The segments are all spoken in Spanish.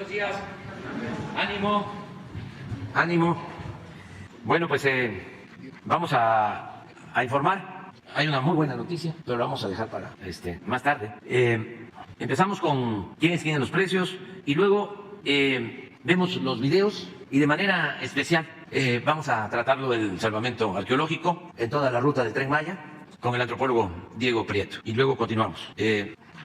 Buenos días. Ánimo. Ánimo. Bueno, pues vamos a informar. Hay una muy buena noticia, pero la vamos a dejar para más tarde. Empezamos con quiénes tienen los precios y luego vemos los videos y de manera especial vamos a tratarlo del salvamento arqueológico en toda la ruta del Tren Maya con el antropólogo Diego Prieto. Y luego continuamos.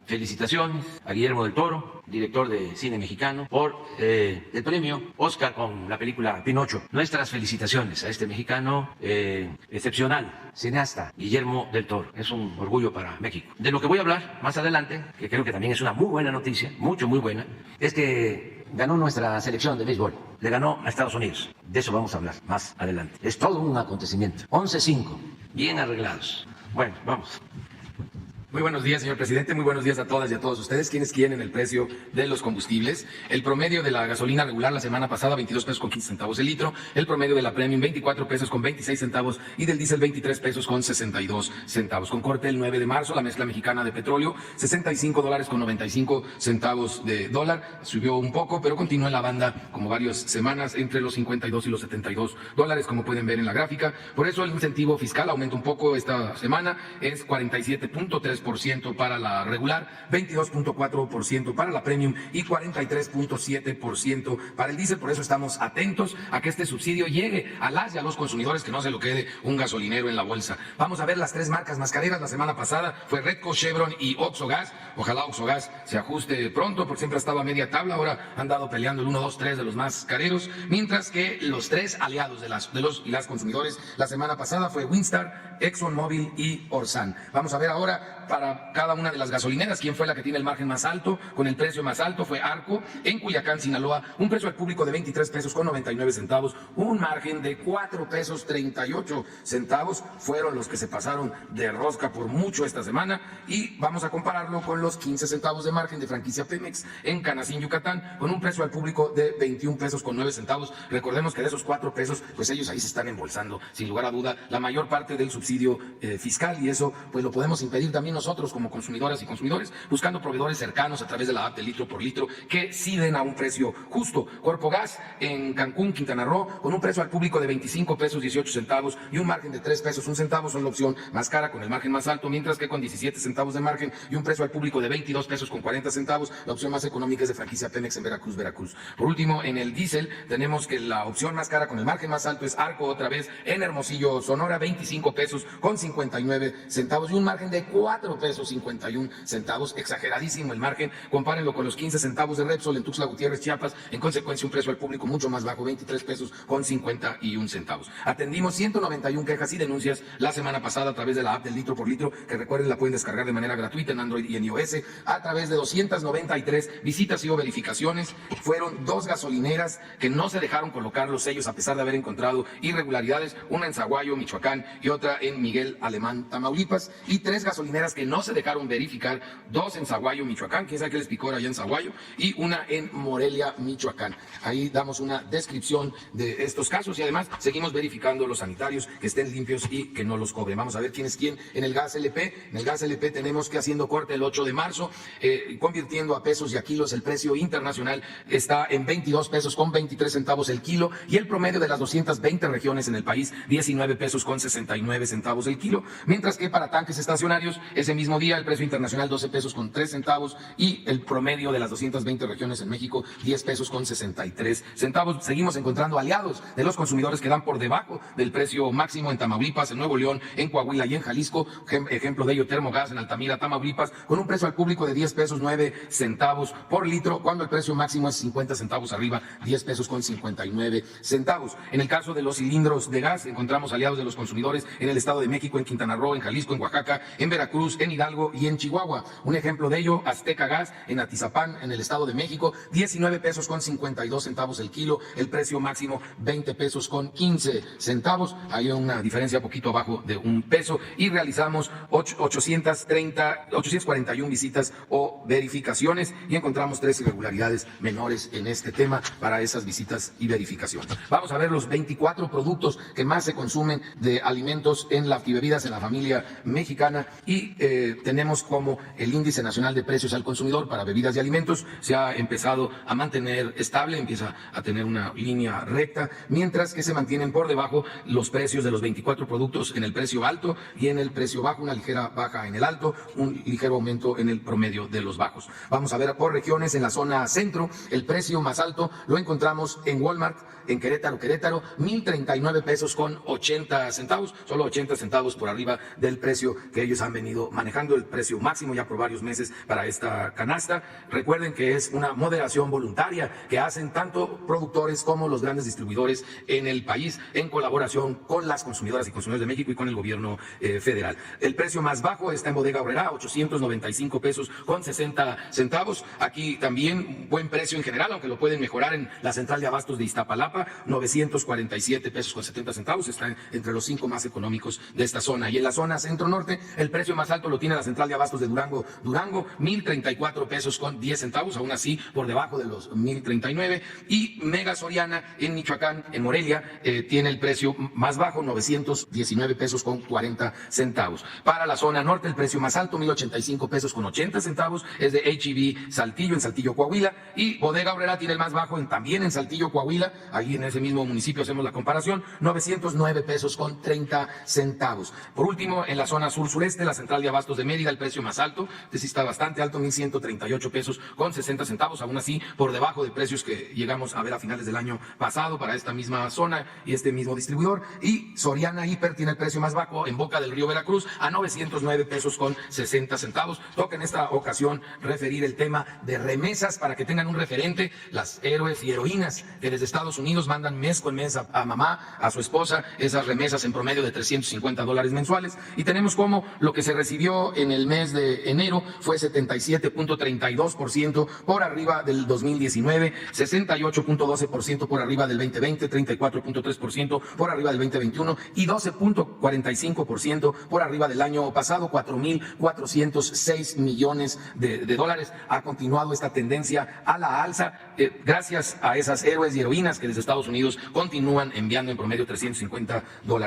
Felicitaciones a Guillermo del Toro, director de cine mexicano, por el premio Oscar con la película Pinocho. Nuestras felicitaciones a este mexicano excepcional, cineasta, Guillermo del Toro. Es un orgullo para México. De lo que voy a hablar más adelante, que creo que también es una muy buena noticia, muy buena, es que ganó nuestra selección de béisbol. Le ganó a Estados Unidos. De eso vamos a hablar más adelante. Es todo un acontecimiento. 11-5, bien arreglados. Bueno, vamos. Muy buenos días, señor presidente. Muy buenos días a todas y a todos ustedes. ¿Quiénes quieren el precio de los combustibles? El promedio de la gasolina regular la semana pasada, 22 pesos con 15 centavos el litro. El promedio de la premium, 24 pesos con 26 centavos. Y del diésel, 23 pesos con 62 centavos. Con corte el 9 de marzo, la mezcla mexicana de petróleo, $65 con 95 centavos de dólar. Subió un poco, pero continúa en la banda como varias semanas entre los 52 y los $72, como pueden ver en la gráfica. Por eso el incentivo fiscal aumenta un poco esta semana. Es 47.3% para la regular, 22.4% para la premium y 43.7% para el diésel. Por eso estamos atentos a que este subsidio llegue a las y a los consumidores, que no se lo quede un gasolinero en la bolsa. Vamos a ver las tres marcas mascareras. La semana pasada fue Redco, Chevron y Oxogas. Ojalá Oxogas se ajuste pronto, porque siempre ha estado a media tabla. Ahora han dado peleando el 1, 2, 3 de los más careros, mientras que los tres aliados de los y las consumidores la semana pasada fue Winstar, ExxonMobil y Orsan. Vamos a ver ahora para cada una de las gasolineras quién fue la que tiene el margen más alto, con el precio más alto. Fue Arco en Culiacán, Sinaloa, un precio al público de 23 pesos con 99 centavos, un margen de 4 pesos 38 centavos. Fueron los que se pasaron de rosca por mucho esta semana, y vamos a compararlo con los 15 centavos de margen de franquicia Pemex en Canacín, Yucatán, con un precio al público de 21 pesos con 9 centavos. Recordemos que de esos 4 pesos, pues ellos ahí se están embolsando, sin lugar a duda, la mayor parte del subsidio fiscal, y eso pues lo podemos impedir también nosotros como consumidoras y consumidores, buscando proveedores cercanos a través de la app de litro por litro que sí den a un precio justo. Corpo Gas en Cancún, Quintana Roo, con un precio al público de 25 pesos 18 centavos y un margen de 3 pesos 1 centavo, son la opción más cara con el margen más alto, mientras que con 17 centavos de margen y un precio al público de 22 pesos con 40 centavos, la opción más económica es de franquicia Pemex en Veracruz. Por último, en el diésel tenemos que la opción más cara con el margen más alto es Arco, otra vez en Hermosillo, Sonora, 25 pesos con 59 centavos y un margen de 4 pesos 51 centavos, exageradísimo el margen. Compárenlo con los 15 centavos de Repsol en Tuxtla Gutiérrez, Chiapas, en consecuencia un precio al público mucho más bajo, 23 pesos con 51 centavos. Atendimos 191 quejas y denuncias la semana pasada a través de la app del litro por litro, que recuerden la pueden descargar de manera gratuita en Android y en iOS, a través de 293 visitas y o verificaciones. Fueron 2 gasolineras que no se dejaron colocar los sellos a pesar de haber encontrado irregularidades, una en Zaguayo, Michoacán, y otra en Miguel Alemán, Tamaulipas, y 3 gasolineras que no se dejaron verificar, 2 en Zaguayo, Michoacán, quién sabe qué les picó allá en Zaguayo, y una en Morelia, Michoacán. Ahí damos una descripción de estos casos y además seguimos verificando los sanitarios que estén limpios y que no los cobren. Vamos a ver quién es quién en el gas LP. En el gas LP tenemos que, haciendo corte el 8 de marzo, convirtiendo a pesos y a kilos, el precio internacional está en 22 pesos con 23 centavos el kilo, y el promedio de las 220 regiones en el país, 19 pesos con 69 centavos el kilo, mientras que para tanques estacionarios ese mismo día el precio internacional 12 pesos con 3 centavos y el promedio de las 220 regiones en México 10 pesos con 63 centavos. Seguimos encontrando aliados de los consumidores que dan por debajo del precio máximo en Tamaulipas, en Nuevo León, en Coahuila y en Jalisco. Ejemplo de ello, Termogas en Altamira, Tamaulipas, con un precio al público de 10 pesos 9 centavos por litro, cuando el precio máximo es 50 centavos arriba, 10 pesos con 59 centavos. En el caso de los cilindros de gas, encontramos aliados de los consumidores en el Estado de México, en Quintana Roo, en Jalisco, en Oaxaca, en Veracruz, en Hidalgo y en Chihuahua. Un ejemplo de ello, Azteca Gas en Atizapán, en el Estado de México, 19 pesos con 52 centavos el kilo, el precio máximo 20 pesos con 15 centavos. Hay una diferencia poquito abajo de un peso, y realizamos 841 visitas o verificaciones y encontramos 3 irregularidades menores en este tema para esas visitas y verificaciones. Vamos a ver los 24 productos que más se consumen de alimentos y bebidas en la familia mexicana, y tenemos como el índice nacional de precios al consumidor para bebidas y alimentos se ha empezado a mantener estable, empieza a tener una línea recta, mientras que se mantienen por debajo los precios de los 24 productos en el precio alto y en el precio bajo, una ligera baja en el alto, un ligero aumento en el promedio de los bajos. Vamos a ver por regiones. En la zona centro, el precio más alto lo encontramos en Walmart, en Querétaro, 1,039 pesos con 80 centavos, solo 80 centavos por arriba del precio que ellos han venido manejando, el precio máximo ya por varios meses para esta canasta. Recuerden que es una moderación voluntaria que hacen tanto productores como los grandes distribuidores en el país, en colaboración con las consumidoras y consumidores de México y con el gobierno federal. El precio más bajo está en Bodega Aurrerá, 895 pesos con 60 centavos. Aquí también buen precio en general, aunque lo pueden mejorar en la central de abastos de Iztapalapa, 947 pesos con 70 centavos, está entre los 5 más económicos de esta zona. Y en la zona centro-norte, el precio más alto lo tiene la central de abastos de Durango, 1,034 pesos con 10 centavos, aún así por debajo de los 1,039. Y Mega Soriana en Michoacán, en Morelia, tiene el precio más bajo, 919 pesos con 40 centavos. Para la zona norte, el precio más alto, 1,085 pesos con 80 centavos, es de H-E-B Saltillo, en Saltillo, Coahuila. Y Bodega Aurrerá tiene el más bajo, también en Saltillo, Coahuila, ahí en ese mismo municipio hacemos la comparación, 909 pesos con 30 centavos. Por último, en la zona sur-sureste, la central de abastos de Mérida, el precio más alto, este sí está bastante alto, 1,138 pesos con 60 centavos, aún así por debajo de precios que llegamos a ver a finales del año pasado para esta misma zona y este mismo distribuidor. Y Soriana Hiper tiene el precio más bajo en Boca del Río, Veracruz, a 909 pesos con 60 centavos. Toca en esta ocasión referir el tema de remesas para que tengan un referente, las héroes y heroínas que desde Estados Unidos mandan mes con mes a mamá, a su esposa, esas remesas en promedio de $350 mensuales. Y tenemos como lo que se recibió en el mes de enero fue 77.32% por arriba del 2019, 68.12% por arriba del 2020, 34.3% por arriba del 2021 y 12.45% por arriba del año pasado, 4.406 millones de dólares. Ha continuado esta tendencia a la alza gracias a esas héroes y heroínas que desde Estados Unidos continúan enviando en promedio $350.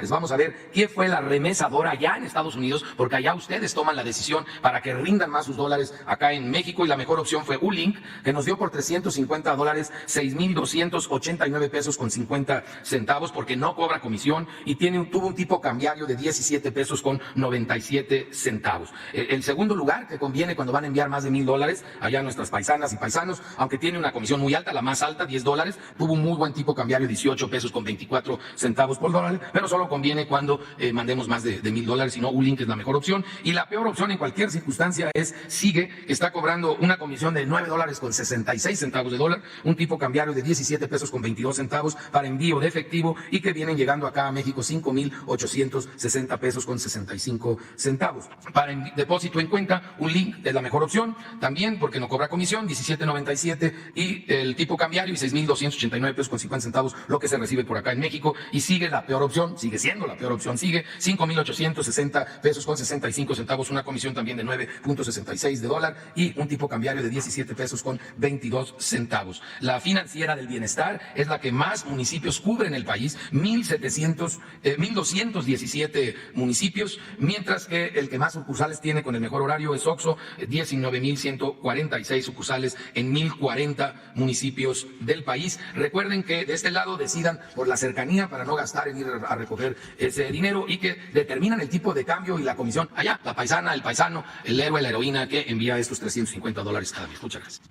Vamos a ver qué fue la remesadora allá en Estados Unidos, porque allá ustedes toman la decisión para que rindan más sus dólares acá en México, y la mejor opción fue Ulink, que nos dio por $350 6,289 pesos con 50 centavos, porque no cobra comisión y tuvo un tipo cambiario de 17 pesos con 97 centavos. El segundo lugar que conviene cuando van a enviar más de $1,000 allá nuestras paisanas y paisanos, aunque tiene una comisión muy alta, la más alta, $10, tuvo un muy buen tipo cambiario, 18 pesos con 24 centavos por dólar, pero solo conviene cuando mandemos más de $1,000, si no, Ulink es la mejor opción. Y la peor opción en cualquier circunstancia es Sigue, que está cobrando una comisión de $9 con 66 centavos de dólar, un tipo cambiario de 17 pesos con 22 centavos para envío de efectivo, y que vienen llegando acá a México 5,860 pesos con 65 centavos. Para depósito en cuenta, Ulink es la mejor opción, también porque no cobra comisión, 17.97, y el tipo cambiario y 6,289 pesos con 50 centavos, lo que se recibe por acá en México. Y Sigue la peor opción, sigue siendo la peor opción, Sigue 5,860 pesos con 65 centavos, una comisión también de 9.66 de dólar y un tipo cambiario de 17 pesos con 22 centavos. La Financiera del Bienestar es la que más municipios cubre en el país, 1,217 municipios, mientras que el que más sucursales tiene con el mejor horario es OXXO, 19,146 sucursales en 1,040 municipios del país. Recuerden que de este lado decidan por la cercanía para no gastar en ir a recoger ese dinero, y que determinan el tipo de cambio y la comisión allá, la paisana, el paisano, el héroe, la heroína que envía estos $350 cada mes. Muchas gracias.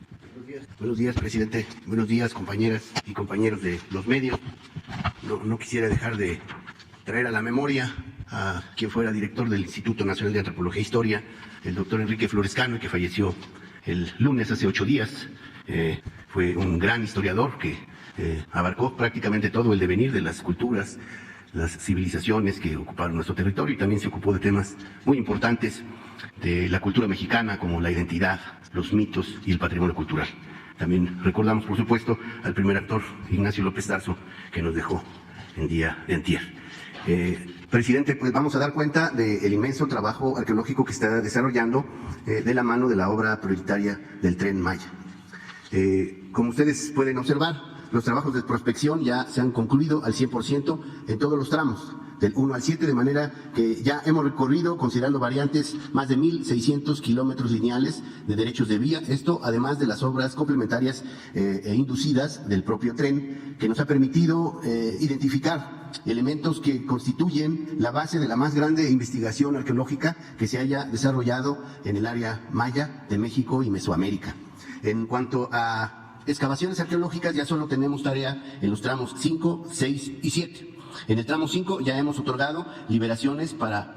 Buenos días, presidente. Buenos días, compañeras y compañeros de los medios. No quisiera dejar de traer a la memoria a quien fuera director del Instituto Nacional de Antropología e Historia, el doctor Enrique Florescano, que falleció el lunes hace 8 días. Fue un gran historiador que abarcó prácticamente todo el devenir de las culturas, las civilizaciones que ocuparon nuestro territorio, y también se ocupó de temas muy importantes de la cultura mexicana, como la identidad, los mitos y el patrimonio cultural. También recordamos, por supuesto, al primer actor, Ignacio López Tarso, que nos dejó el día de antier. Presidente, pues vamos a dar cuenta del inmenso trabajo arqueológico que está desarrollando de la mano de la obra prioritaria del Tren Maya. Como ustedes pueden observar, los trabajos de prospección ya se han concluido al 100% en todos los tramos, del 1 al 7, de manera que ya hemos recorrido, considerando variantes, más de 1.600 kilómetros lineales de derechos de vía. Esto además de las obras complementarias e inducidas del propio tren, que nos ha permitido identificar elementos que constituyen la base de la más grande investigación arqueológica que se haya desarrollado en el área maya de México y Mesoamérica. En cuanto a excavaciones arqueológicas, ya solo tenemos tarea en los tramos 5, 6 y 7. En el tramo 5 ya hemos otorgado liberaciones para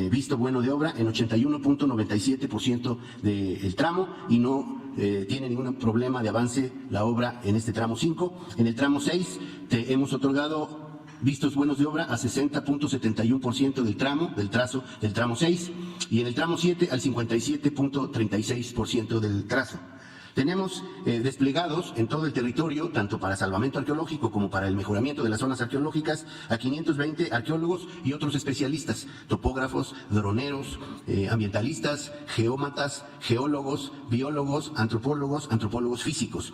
visto bueno de obra en 81.97% del tramo y no tiene ningún problema de avance la obra en este tramo 5. En el tramo 6 hemos otorgado vistos buenos de obra a 60.71% del trazo del tramo 6 y en el tramo 7 al 57.36% del trazo. Tenemos desplegados en todo el territorio, tanto para salvamento arqueológico como para el mejoramiento de las zonas arqueológicas, a 520 arqueólogos y otros especialistas, topógrafos, droneros, ambientalistas, geómatas, geólogos, biólogos, antropólogos físicos.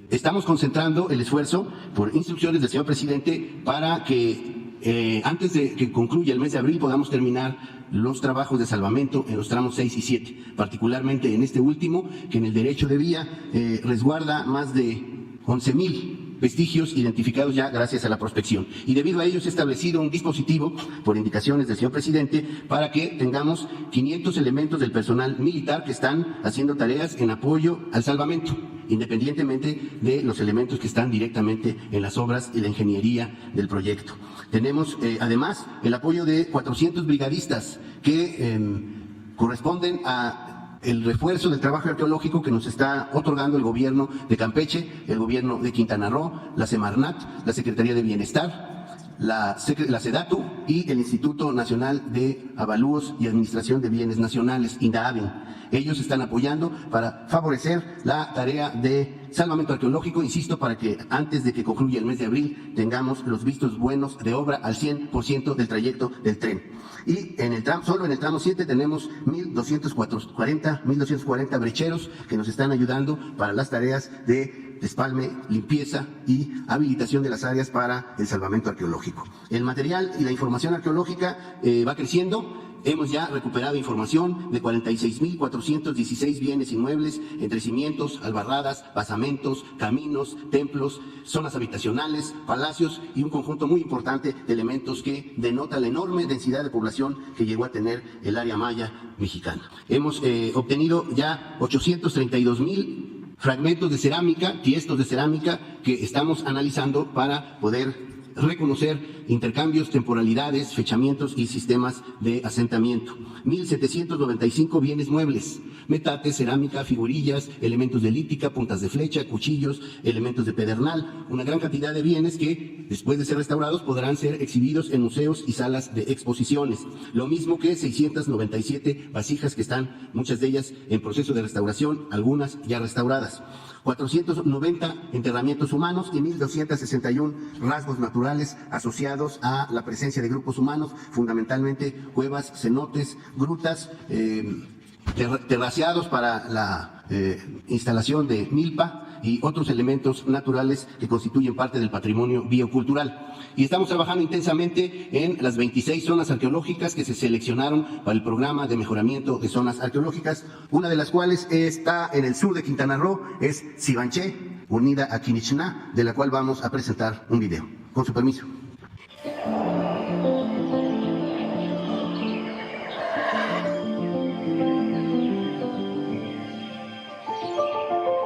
Estamos concentrando el esfuerzo por instrucciones del señor presidente para que antes de que concluya el mes de abril podamos terminar los trabajos de salvamento en los tramos 6 y 7, particularmente en este último, que en el derecho de vía resguarda más de 11,000 vestigios identificados ya gracias a la prospección. Y debido a ello se ha establecido un dispositivo, por indicaciones del señor presidente, para que tengamos 500 elementos del personal militar que están haciendo tareas en apoyo al salvamento, independientemente de los elementos que están directamente en las obras y la ingeniería del proyecto. Tenemos además el apoyo de 400 brigadistas que corresponden a el refuerzo del trabajo arqueológico que nos está otorgando el gobierno de Campeche, el gobierno de Quintana Roo, la Semarnat, la Secretaría de Bienestar, la SEDATU y el Instituto Nacional de Avalúos y Administración de Bienes Nacionales, INDAABIN. Ellos están apoyando para favorecer la tarea de salvamento arqueológico, insisto, para que antes de que concluya el mes de abril tengamos los vistos buenos de obra al 100% del trayecto del tren. Y solo en el tramo 7 tenemos 1,240 brecheros que nos están ayudando para las tareas de despalme, limpieza y habilitación de las áreas para el salvamento arqueológico. El material y la información arqueológica va creciendo. Hemos ya recuperado información de 46.416 bienes inmuebles entre cimientos, albarradas, basamentos, caminos, templos, zonas habitacionales, palacios y un conjunto muy importante de elementos que denota la enorme densidad de población que llegó a tener el área maya mexicana. Hemos obtenido ya 832,000 fragmentos de cerámica, tiestos de cerámica que estamos analizando para poder reconocer intercambios, temporalidades, fechamientos y sistemas de asentamiento. 1,795 bienes muebles, metates, cerámica, figurillas, elementos de lítica, puntas de flecha, cuchillos, elementos de pedernal, una gran cantidad de bienes que, después de ser restaurados, podrán ser exhibidos en museos y salas de exposiciones. Lo mismo que 697 vasijas que están, muchas de ellas, en proceso de restauración, algunas ya restauradas. 490 enterramientos humanos y 1,261 rasgos naturales asociados a la presencia de grupos humanos, fundamentalmente cuevas, cenotes, grutas, terraceados para la instalación de milpa y otros elementos naturales que constituyen parte del patrimonio biocultural. Y estamos trabajando intensamente en las 26 zonas arqueológicas que se seleccionaron para el programa de mejoramiento de zonas arqueológicas, una de las cuales está en el sur de Quintana Roo, es Sibanché, unida a Quinichná, de la cual vamos a presentar un video. Con su permiso.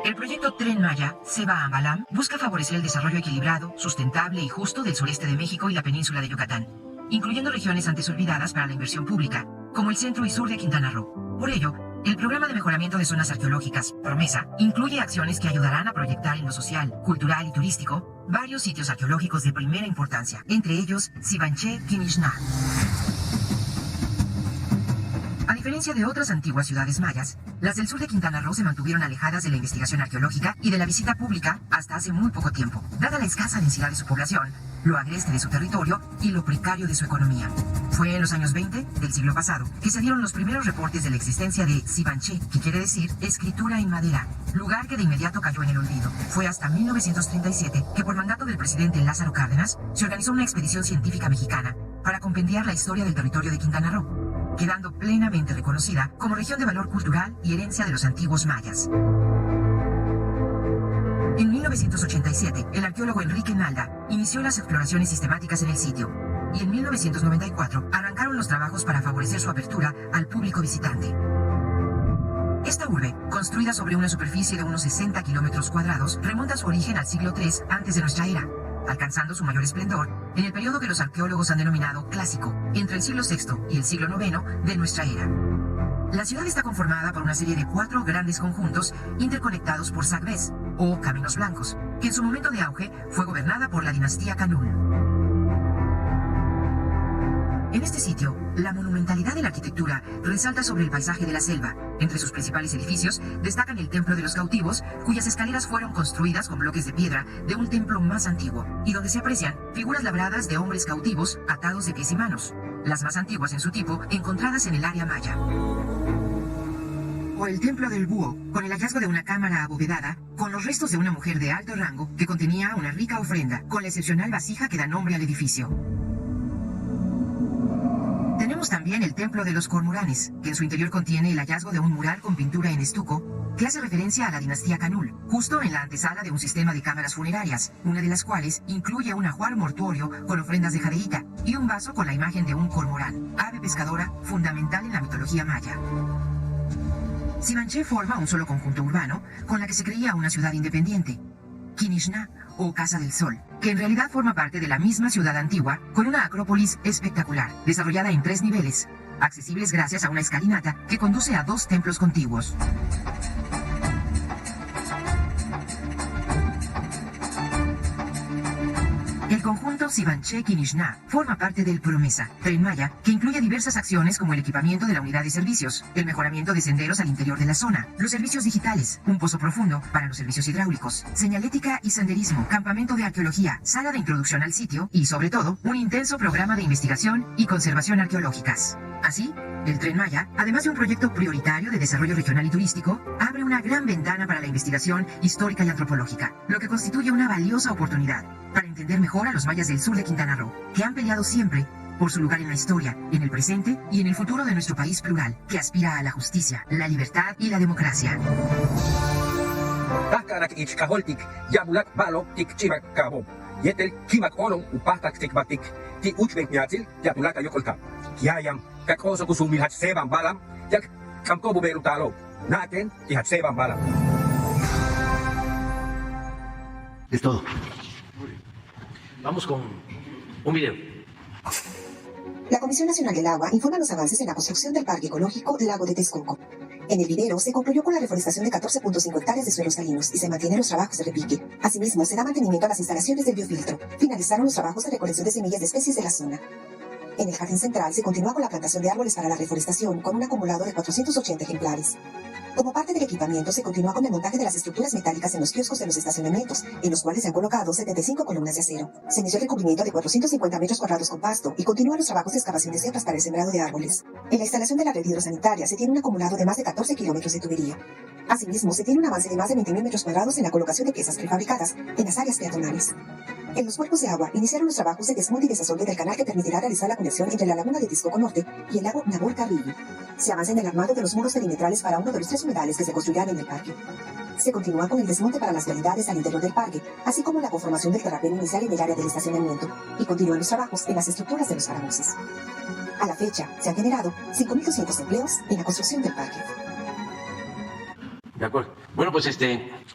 El proyecto Tren Maya, Ceba-Ambalam, busca favorecer el desarrollo equilibrado, sustentable y justo del sureste de México y la península de Yucatán, incluyendo regiones antes olvidadas para la inversión pública, como el centro y sur de Quintana Roo. Por ello, el programa de mejoramiento de zonas arqueológicas, Promesa, incluye acciones que ayudarán a proyectar en lo social, cultural y turístico varios sitios arqueológicos de primera importancia, entre ellos Sibanché, Quinichná. A diferencia de otras antiguas ciudades mayas, las del sur de Quintana Roo se mantuvieron alejadas de la investigación arqueológica y de la visita pública hasta hace muy poco tiempo, dada la escasa densidad de su población, lo agreste de su territorio y lo precario de su economía. Fue en los años 20 del siglo pasado que se dieron los primeros reportes de la existencia de Sibanché, que quiere decir escritura en madera, lugar que de inmediato cayó en el olvido. Fue hasta 1937 que por mandato del presidente Lázaro Cárdenas se organizó una expedición científica mexicana para compendiar la historia del territorio de Quintana Roo, quedando plenamente reconocida como región de valor cultural y herencia de los antiguos mayas. En 1987, el arqueólogo Enrique Nalda inició las exploraciones sistemáticas en el sitio, y en 1994 arrancaron los trabajos para favorecer su apertura al público visitante. Esta urbe, construida sobre una superficie de unos 60 kilómetros cuadrados, remonta su origen al siglo III antes de nuestra era, alcanzando su mayor esplendor en el periodo que los arqueólogos han denominado clásico, entre el siglo VI y el siglo IX de nuestra era. La ciudad está conformada por una serie de 4 grandes conjuntos interconectados por sagbés, o caminos blancos, que en su momento de auge fue gobernada por la dinastía Canul. En este sitio, la monumentalidad de la arquitectura resalta sobre el paisaje de la selva. Entre sus principales edificios destacan el Templo de los Cautivos, cuyas escaleras fueron construidas con bloques de piedra de un templo más antiguo, y donde se aprecian figuras labradas de hombres cautivos atados de pies y manos, las más antiguas en su tipo encontradas en el área maya. O el Templo del Búho, con el hallazgo de una cámara abovedada, con los restos de una mujer de alto rango que contenía una rica ofrenda, con la excepcional vasija que da nombre al edificio. Tenemos también el Templo de los Cormoranes, que en su interior contiene el hallazgo de un mural con pintura en estuco, que hace referencia a la dinastía Canul, justo en la antesala de un sistema de cámaras funerarias, una de las cuales incluye un ajuar mortuorio con ofrendas de jadeíta y un vaso con la imagen de un cormorán, ave pescadora fundamental en la mitología maya. Sivanché forma un solo conjunto urbano con la que se creía una ciudad independiente, Quinixná o Casa del Sol, que en realidad forma parte de la misma ciudad antigua con una acrópolis espectacular, desarrollada en 3 niveles, accesibles gracias a una escalinata que conduce a 2 templos contiguos. El conjunto Sivanché-Quinixná forma parte del Promesa, Tren Maya, que incluye diversas acciones como el equipamiento de la unidad de servicios, el mejoramiento de senderos al interior de la zona, los servicios digitales, un pozo profundo para los servicios hidráulicos, señalética y senderismo, campamento de arqueología, sala de introducción al sitio y, sobre todo, un intenso programa de investigación y conservación arqueológicas. Así, el Tren Maya, además de un proyecto prioritario de desarrollo regional y turístico, abre una gran ventana para la investigación histórica y antropológica, lo que constituye una valiosa oportunidad para entender mejor a los mayas del sur de Quintana Roo, que han peleado siempre por su lugar en la historia, en el presente y en el futuro de nuestro país plural, que aspira a la justicia, la libertad y la democracia. Tahkanak ich kaholtik, yabulak balo tik chimak kabo. Yetel kimak olong upahtak tik batik, ti uchmek nyatil, yatulaka yokolka. Kiayam, kakoso kusumil hat sebam balam, yak kamkobu berutalo. Naten, ti hat sebam balam. Es todo. Vamos con un video. La Comisión Nacional del Agua informa los avances en la construcción del Parque Ecológico Lago de Texcoco. En el vivero se concluyó con la reforestación de 14.5 hectáreas de suelos salinos y se mantienen los trabajos de repique. Asimismo, se da mantenimiento a las instalaciones del biofiltro. Finalizaron los trabajos de recolección de semillas de especies de la zona. En el jardín central se continúa con la plantación de árboles para la reforestación con un acumulado de 480 ejemplares. Como parte del equipamiento, se continúa con el montaje de las estructuras metálicas en los kioscos de los estacionamientos, en los cuales se han colocado 75 columnas de acero. Se inició el recubrimiento de 450 metros cuadrados con pasto y continúan los trabajos de excavación de cepas para el sembrado de árboles. En la instalación de la red hidrosanitaria se tiene un acumulado de más de 14 kilómetros de tubería. Asimismo, se tiene un avance de más de 20.000 metros cuadrados en la colocación de piezas prefabricadas en las áreas peatonales. En los cuerpos de agua iniciaron los trabajos de desmonte y desasolve del canal que permitirá realizar la conexión entre la laguna de Texcoco Norte y el lago Nabor Carrillo. Se avanza en el armado de los muros perimetrales para uno de los 3 humedales que se construirán en el parque. Se continúa con el desmonte para las vialidades al interior del parque, así como la conformación del terrapén inicial en el área del estacionamiento, y continúan los trabajos en las estructuras de los parabuses. A la fecha, se han generado 5.200 empleos en la construcción del parque. De acuerdo. Bueno, pues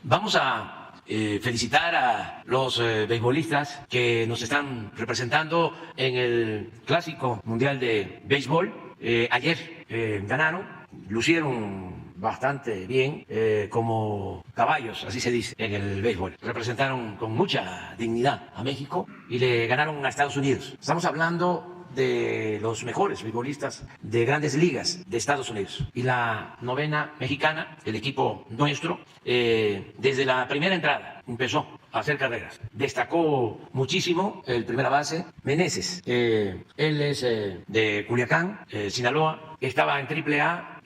vamos a felicitar a los beisbolistas que nos están representando en el Clásico Mundial de Béisbol. Ayer ganaron, lucieron bastante bien como caballos, así se dice en el béisbol. Representaron con mucha dignidad a México y le ganaron a Estados Unidos. Estamos hablando de los mejores beisbolistas de grandes ligas de Estados Unidos. Y la novena mexicana, el equipo nuestro, desde la primera entrada empezó a hacer carreras. Destacó muchísimo el primera base, Meneses. Él es de Culiacán, Sinaloa. Estaba en AAA,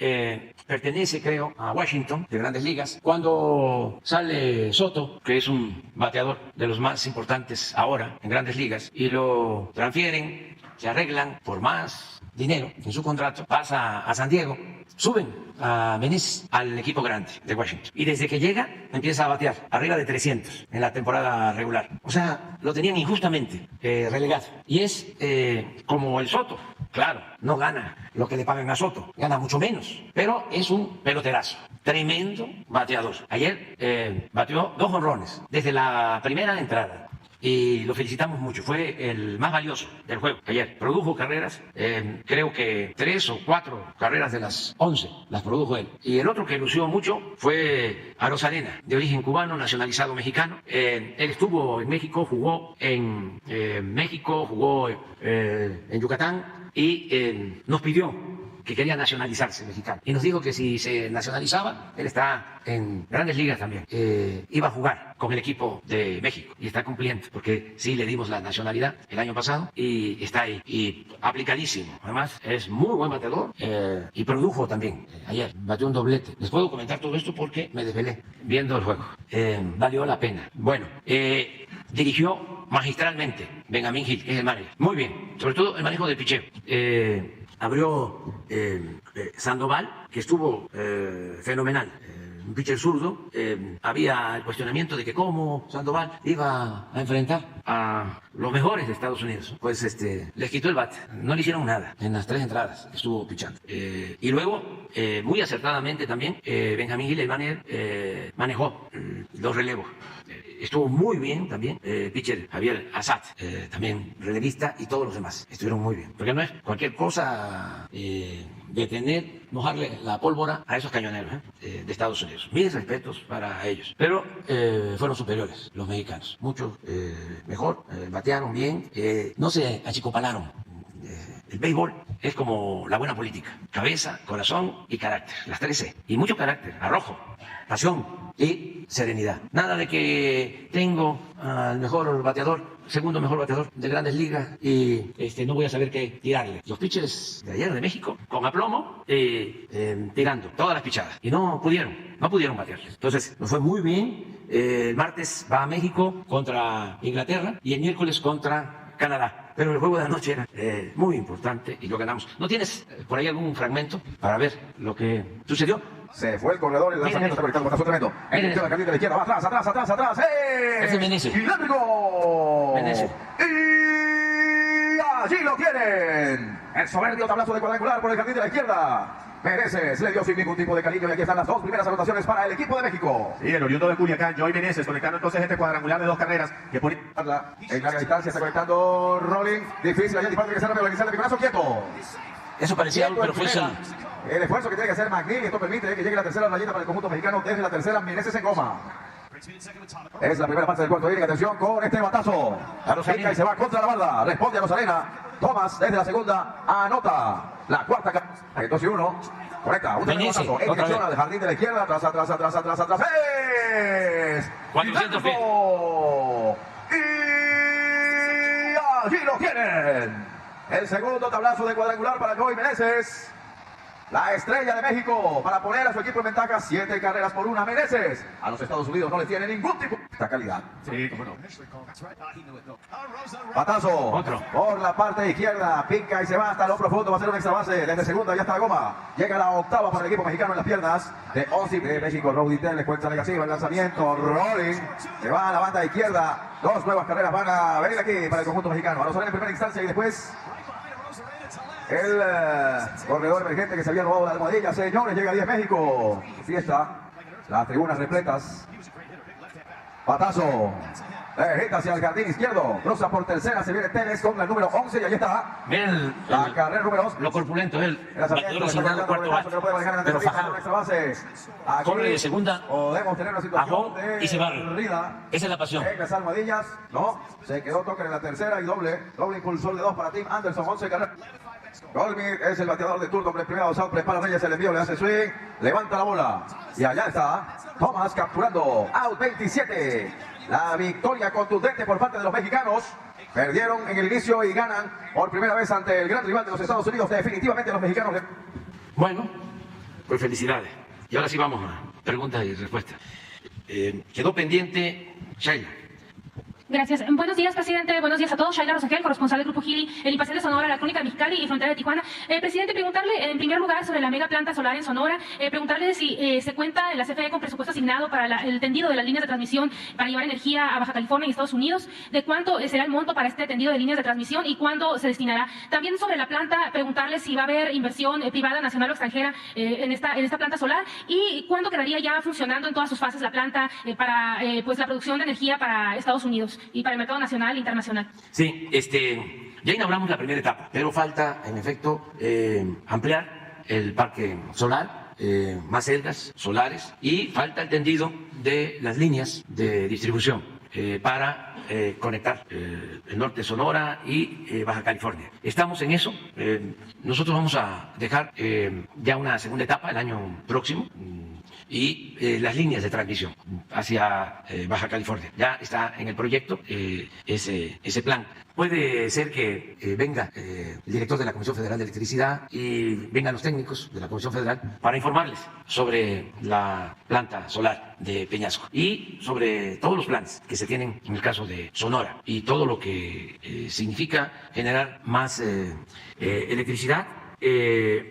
pertenece, creo, a Washington, de grandes ligas. Cuando sale Soto, que es un bateador de los más importantes ahora en grandes ligas, y lo transfieren se arreglan por más dinero en su contrato, pasa a San Diego, suben a Meneses al equipo grande de Washington. Y desde que llega empieza a batear arriba de 300 en la temporada regular. O sea, lo tenían injustamente relegado. Y es como el Soto. Claro, no gana lo que le pagan a Soto, gana mucho menos, pero es un peloterazo, tremendo bateador. Ayer bateó 2 jonrones desde la primera entrada. Y lo felicitamos mucho, fue el más valioso del juego ayer. Produjo carreras, creo que 3 o 4 carreras de las 11 las produjo él. Y el otro que lució mucho fue Arozarena, de origen cubano, nacionalizado mexicano. Él estuvo en México, jugó en México, jugó en Yucatán y nos pidió que quería nacionalizarse mexicano. Y nos dijo que si se nacionalizaba, él está en grandes ligas también, iba a jugar con el equipo de México y está cumpliendo, porque sí le dimos la nacionalidad el año pasado y está ahí, y aplicadísimo. Además, es muy buen bateador y produjo también. Ayer batió un doblete. Les puedo comentar todo esto porque me desvelé viendo el juego. Valió la pena. Bueno, dirigió magistralmente Benjamín Gil, que es el manager. Muy bien, sobre todo el manejo del picheo. Abrió Sandoval, que estuvo fenomenal, un pitcher zurdo. Había el cuestionamiento de que cómo Sandoval iba a enfrentar a los mejores de Estados Unidos. Pues les quitó el bat, no le hicieron nada en las 3 entradas que estuvo pichando. Y luego, muy acertadamente también, Benjamín Gil, el manager, manejó los relevos. Estuvo muy bien también, pitcher Javier Assad, también relevista, y todos los demás estuvieron muy bien. Porque no es cualquier cosa mojarle la pólvora a esos cañoneros de Estados Unidos. Mis respetos para ellos. Pero fueron superiores los mexicanos, mucho mejor, batearon bien, no se achicopalaron. El béisbol es como la buena política: cabeza, corazón y carácter, las 3 C. Y mucho carácter, arrojo, pasión y serenidad. Nada de que tengo al mejor bateador, segundo mejor bateador de Grandes Ligas y no voy a saber qué tirarle. Los pitchers de ayer de México, con aplomo, tirando todas las pichadas. Y no pudieron batearles. Entonces, nos fue muy bien. El martes va a México contra Inglaterra y el miércoles contra Canadá. Pero el juego de anoche era muy importante y lo ganamos. ¿No tienes por ahí algún fragmento para ver lo que sucedió? Se fue el corredor, el lanzamiento está conectado con Tazo tremendo. La carrera de la izquierda, va atrás. Es Meneses. ¡Y largo! Meneses. Y allí lo tienen. El soberbio tablazo de cuadrangular por el jardín de la izquierda. Meneses le dio sin ningún tipo de cariño y aquí están las 2 primeras anotaciones para el equipo de México. Sí, el oriundo de Culiacán, Joey Meneses, conectando entonces este cuadrangular de 2 carreras que pone en larga distancia está conectando Rolling. Difícil allá el disparo que se rápido, organizar el piconazo quieto. Eso parecía algo, pero fue eso. El esfuerzo que tiene que hacer Magnier, esto permite que llegue la tercera rayita para el conjunto mexicano. Desde la tercera, Meneses en goma. Es la primera fase del cuarto inning. Atención con este batazo. Pica y se va contra la barda. Responde a Arozarena. Thomas desde la segunda anota. La cuarta. 2-1. Conecta. Un tremendo batazo. En dirección al jardín de la izquierda. Atrás. ¡Es! 400 pies. Y allí lo tienen. El segundo tablazo de cuadrangular para Joey Meneses. La estrella de México para poner a su equipo en ventaja 7 carreras por 1. Meneses a los Estados Unidos no le tiene ningún tipo de calidad. Sí, cómo no. Batazo. Otro. Por la parte izquierda. Pica y se va hasta lo profundo. Va a ser una extra base. Desde segunda ya está la goma. Llega la octava para el equipo mexicano en las piernas de Osip de México. Roditel le cuenta negativa el lanzamiento. Rolling. Se va a la banda izquierda. 2 nuevas carreras van a venir aquí para el conjunto mexicano. Arozarena en primera instancia y después el corredor emergente que se había robado la almohadilla. Señores, llega 10 México. Fiesta. Las tribunas repletas. Batazo. Hit hacia el jardín izquierdo. Cruza por tercera. Se viene Teles con el número 11. Y ahí está. Miren La carrera número 2. lo corpulento, él. Bateador Resignado, cuarto bate. Pero fajado. Corre de segunda Podemos tener una a situación home y se barre. Esa es la pasión. En las almohadillas. No. Se quedó toque en la tercera y doble. Doble impulsor de 2 para Tim Anderson. 11 carreras. Goldmir es el bateador de turno, primero South, prepara Reyes, el envío, le hace swing, levanta la bola y allá está Thomas capturando, out 27, la victoria contundente por parte de los mexicanos. Perdieron en el inicio y ganan por primera vez ante el gran rival de los Estados Unidos. Definitivamente los mexicanos. Bueno, pues felicidades. Y ahora sí vamos a preguntas y respuestas. Quedó pendiente Sheila. Gracias. Buenos días, presidente. Buenos días a todos. Shaila Rosagel, corresponsal del Grupo Gili, el Impasión de Sonora, la Crónica de Mexicali y Frontera de Tijuana. Presidente, preguntarle en primer lugar sobre la mega planta solar en Sonora, preguntarle si se cuenta en la CFE con presupuesto asignado para el tendido de las líneas de transmisión para llevar energía a Baja California y Estados Unidos, de cuánto será el monto para este tendido de líneas de transmisión y cuándo se destinará. También sobre la planta, preguntarle si va a haber inversión privada, nacional o extranjera en esta planta solar y cuándo quedaría ya funcionando en todas sus fases la planta para pues la producción de energía para Estados Unidos y para el mercado nacional e internacional. Sí, ya inauguramos la primera etapa, pero falta, en efecto, ampliar el parque solar, más celdas solares, y falta el tendido de las líneas de distribución para conectar el norte de Sonora y Baja California. Estamos en eso. Nosotros vamos a dejar ya una segunda etapa el año próximo, y las líneas de transmisión hacia Baja California. Ya está en el proyecto ese plan. Puede ser que venga el director de la Comisión Federal de Electricidad y vengan los técnicos de la Comisión Federal para informarles sobre la planta solar de Peñasco y sobre todos los planes que se tienen en el caso de Sonora y todo lo que significa generar más electricidad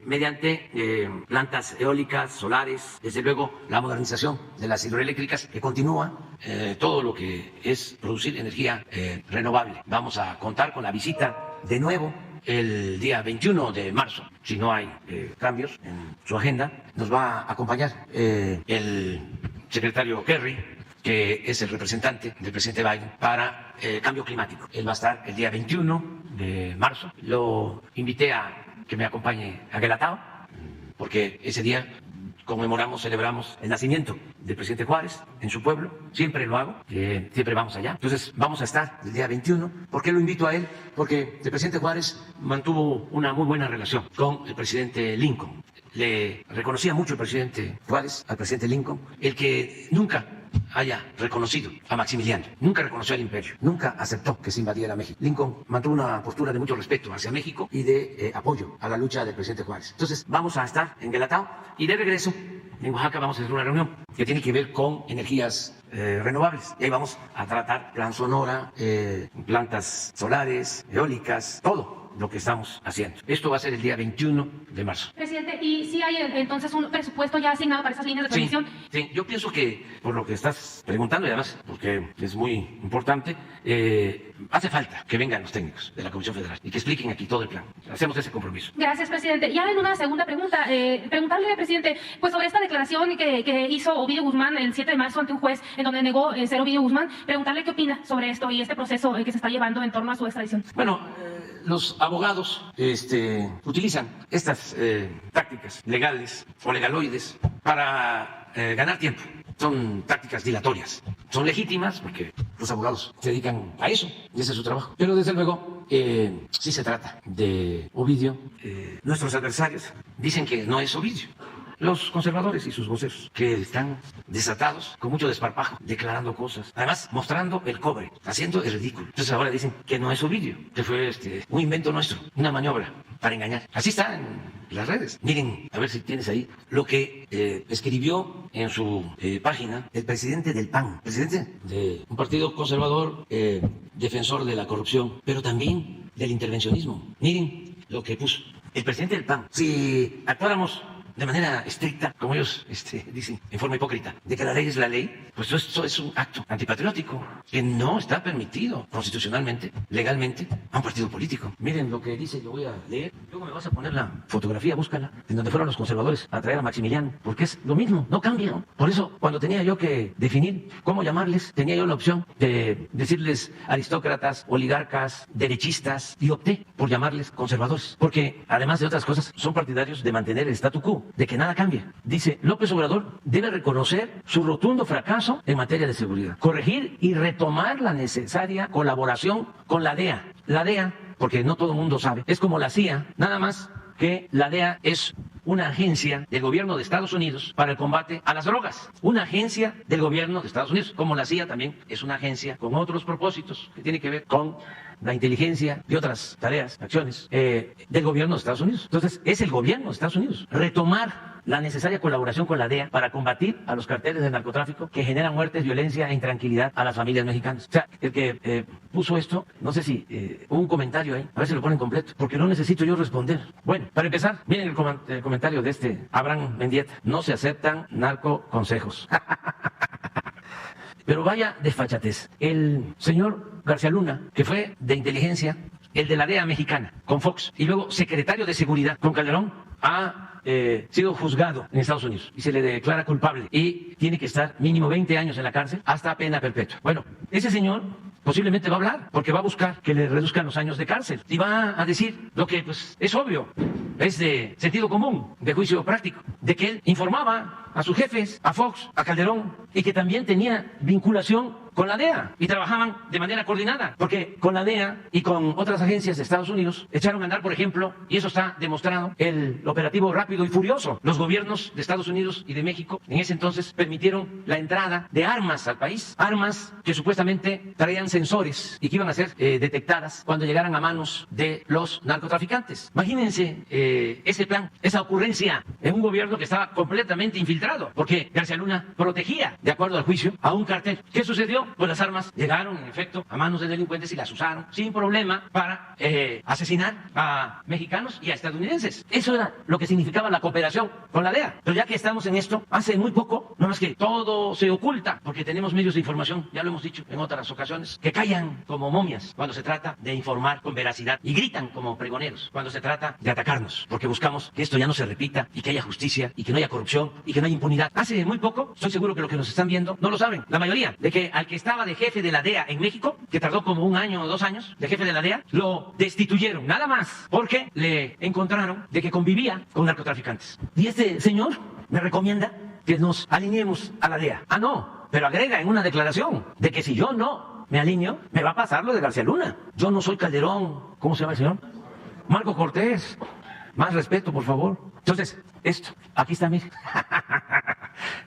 mediante plantas eólicas, solares, desde luego la modernización de las hidroeléctricas que continúa, todo lo que es producir energía renovable. Vamos a contar con la visita de nuevo el día 21 de marzo, si no hay cambios en su agenda, nos va a acompañar el secretario Kerry, que es el representante del presidente Biden para el cambio climático. Él va a estar el día 21 de marzo. Lo invité a que me acompañe a Guelatao, porque ese día conmemoramos, celebramos el nacimiento del presidente Juárez en su pueblo. Siempre lo hago, siempre vamos allá. Entonces vamos a estar el día 21. ¿Por qué lo invito a él? Porque el presidente Juárez mantuvo una muy buena relación con el presidente Lincoln. Le reconocía mucho el presidente Juárez al presidente Lincoln, el que nunca haya reconocido a Maximiliano, nunca reconoció al imperio, nunca aceptó que se invadiera México. Lincoln mantuvo una postura de mucho respeto hacia México y de apoyo a la lucha del presidente Juárez. Entonces vamos a estar en Guelatao y de regreso en Oaxaca vamos a hacer una reunión que tiene que ver con energías renovables. Y ahí vamos a tratar Plan Sonora, plantas solares, eólicas, todo lo que estamos haciendo. Esto va a ser el día 21 de marzo. Presidente, ¿y si hay entonces un presupuesto ya asignado para esas líneas de transmisión? Sí, yo pienso que por lo que estás preguntando y además porque es muy importante, hace falta que vengan los técnicos de la Comisión Federal y que expliquen aquí todo el plan. Hacemos ese compromiso. Gracias, presidente. Ya en una segunda pregunta, preguntarle, presidente, pues sobre esta declaración que hizo Ovidio Guzmán el 7 de marzo ante un juez en donde negó ser Ovidio Guzmán, preguntarle qué opina sobre esto y este proceso que se está llevando en torno a su extradición. Bueno, los abogados utilizan estas tácticas legales o legaloides para ganar tiempo. Son tácticas dilatorias. Son legítimas porque los abogados se dedican a eso y ese es su trabajo. Pero desde luego, sí se trata de Ovidio. Nuestros adversarios dicen que no es Ovidio. Los conservadores y sus voceros, que están desatados, con mucho desparpajo, declarando cosas, además mostrando el cobre, haciendo el ridículo. Entonces ahora dicen que no es Ovidio, que fue un invento nuestro, una maniobra para engañar. Así está en las redes. Miren, a ver si tienes ahí lo que escribió en su página el presidente del PAN, presidente de un partido conservador, defensor de la corrupción, pero también del intervencionismo. Miren lo que puso el presidente del PAN. Si actuáramos de manera estricta, como ellos dicen, en forma hipócrita, de que la ley es la ley, pues esto es un acto antipatriótico que no está permitido constitucionalmente, legalmente, a un partido político. Miren lo que dice, yo voy a leer, luego me vas a poner la fotografía, búscala, en donde fueron los conservadores a traer a Maximiliano, porque es lo mismo, no cambia, ¿no? Por eso, cuando tenía yo que definir cómo llamarles, tenía yo la opción de decirles aristócratas, oligarcas, derechistas, y opté por llamarles conservadores, porque además de otras cosas, son partidarios de mantener el statu quo, de que nada cambie. Dice, López Obrador debe reconocer su rotundo fracaso en materia de seguridad, corregir y retomar la necesaria colaboración con la DEA. La DEA, porque no todo el mundo sabe, es como la CIA, nada más que la DEA es una agencia del gobierno de Estados Unidos para el combate a las drogas. Una agencia del gobierno de Estados Unidos, como la CIA también es una agencia con otros propósitos que tiene que ver con la inteligencia y otras tareas, acciones del gobierno de Estados Unidos. Entonces, es el gobierno de Estados Unidos. Retomar la necesaria colaboración con la DEA para combatir a los carteles del narcotráfico que generan muertes, violencia e intranquilidad a las familias mexicanas. O sea, el que puso esto, no sé si hubo un comentario ahí, a ver si lo ponen completo, porque no necesito yo responder. Bueno, para empezar, miren el comentario de este Abraham Mendieta. No se aceptan narcoconsejos. Pero vaya desfachatez. El señor García Luna, que fue de inteligencia, el de la DEA mexicana, con Fox, y luego secretario de Seguridad con Calderón, ha sido juzgado en Estados Unidos y se le declara culpable y tiene que estar mínimo 20 años en la cárcel hasta pena perpetua. Bueno, ese señor posiblemente va a hablar porque va a buscar que le reduzcan los años de cárcel y va a decir lo que pues es obvio, es de sentido común, de juicio práctico, de que él informaba a sus jefes, a Fox, a Calderón, y que también tenía vinculación con la DEA y trabajaban de manera coordinada, porque con la DEA y con otras agencias de Estados Unidos echaron a andar, por ejemplo, y eso está demostrado, el operativo Rápido y Furioso. Los gobiernos de Estados Unidos y de México en ese entonces permitieron la entrada de armas al país, armas que supuestamente traían sensores y que iban a ser detectadas cuando llegaran a manos de los narcotraficantes. Imagínense ese plan, esa ocurrencia en un gobierno que estaba completamente infiltrado, porque García Luna protegía, de acuerdo al juicio, a un cartel. ¿Qué sucedió? Pues las armas llegaron, en efecto, a manos de delincuentes y las usaron sin problema para asesinar a mexicanos y a estadounidenses. Eso era lo que significaba la cooperación con la DEA. Pero ya que estamos en esto, hace muy poco, no más que todo se oculta, porque tenemos medios de información, ya lo hemos dicho en otras ocasiones, que callan como momias cuando se trata de informar con veracidad y gritan como pregoneros cuando se trata de atacarnos, porque buscamos que esto ya no se repita y que haya justicia y que no haya corrupción y que no haya impunidad. Hace muy poco, estoy seguro que los que nos están viendo no lo saben, la mayoría, de que al que estaba de jefe de la DEA en México, que tardó como 1 año o 2 años, de jefe de la DEA, lo destituyeron, nada más, porque le encontraron de que convivía con narcotraficantes. Y este señor me recomienda que nos alineemos a la DEA. Ah, no, pero agrega en una declaración de que si yo no me alineo, me va a pasar lo de García Luna. Yo no soy Calderón. ¿Cómo se llama el señor? Marco Cortés. Más respeto, por favor. Entonces, esto, aquí está, mire.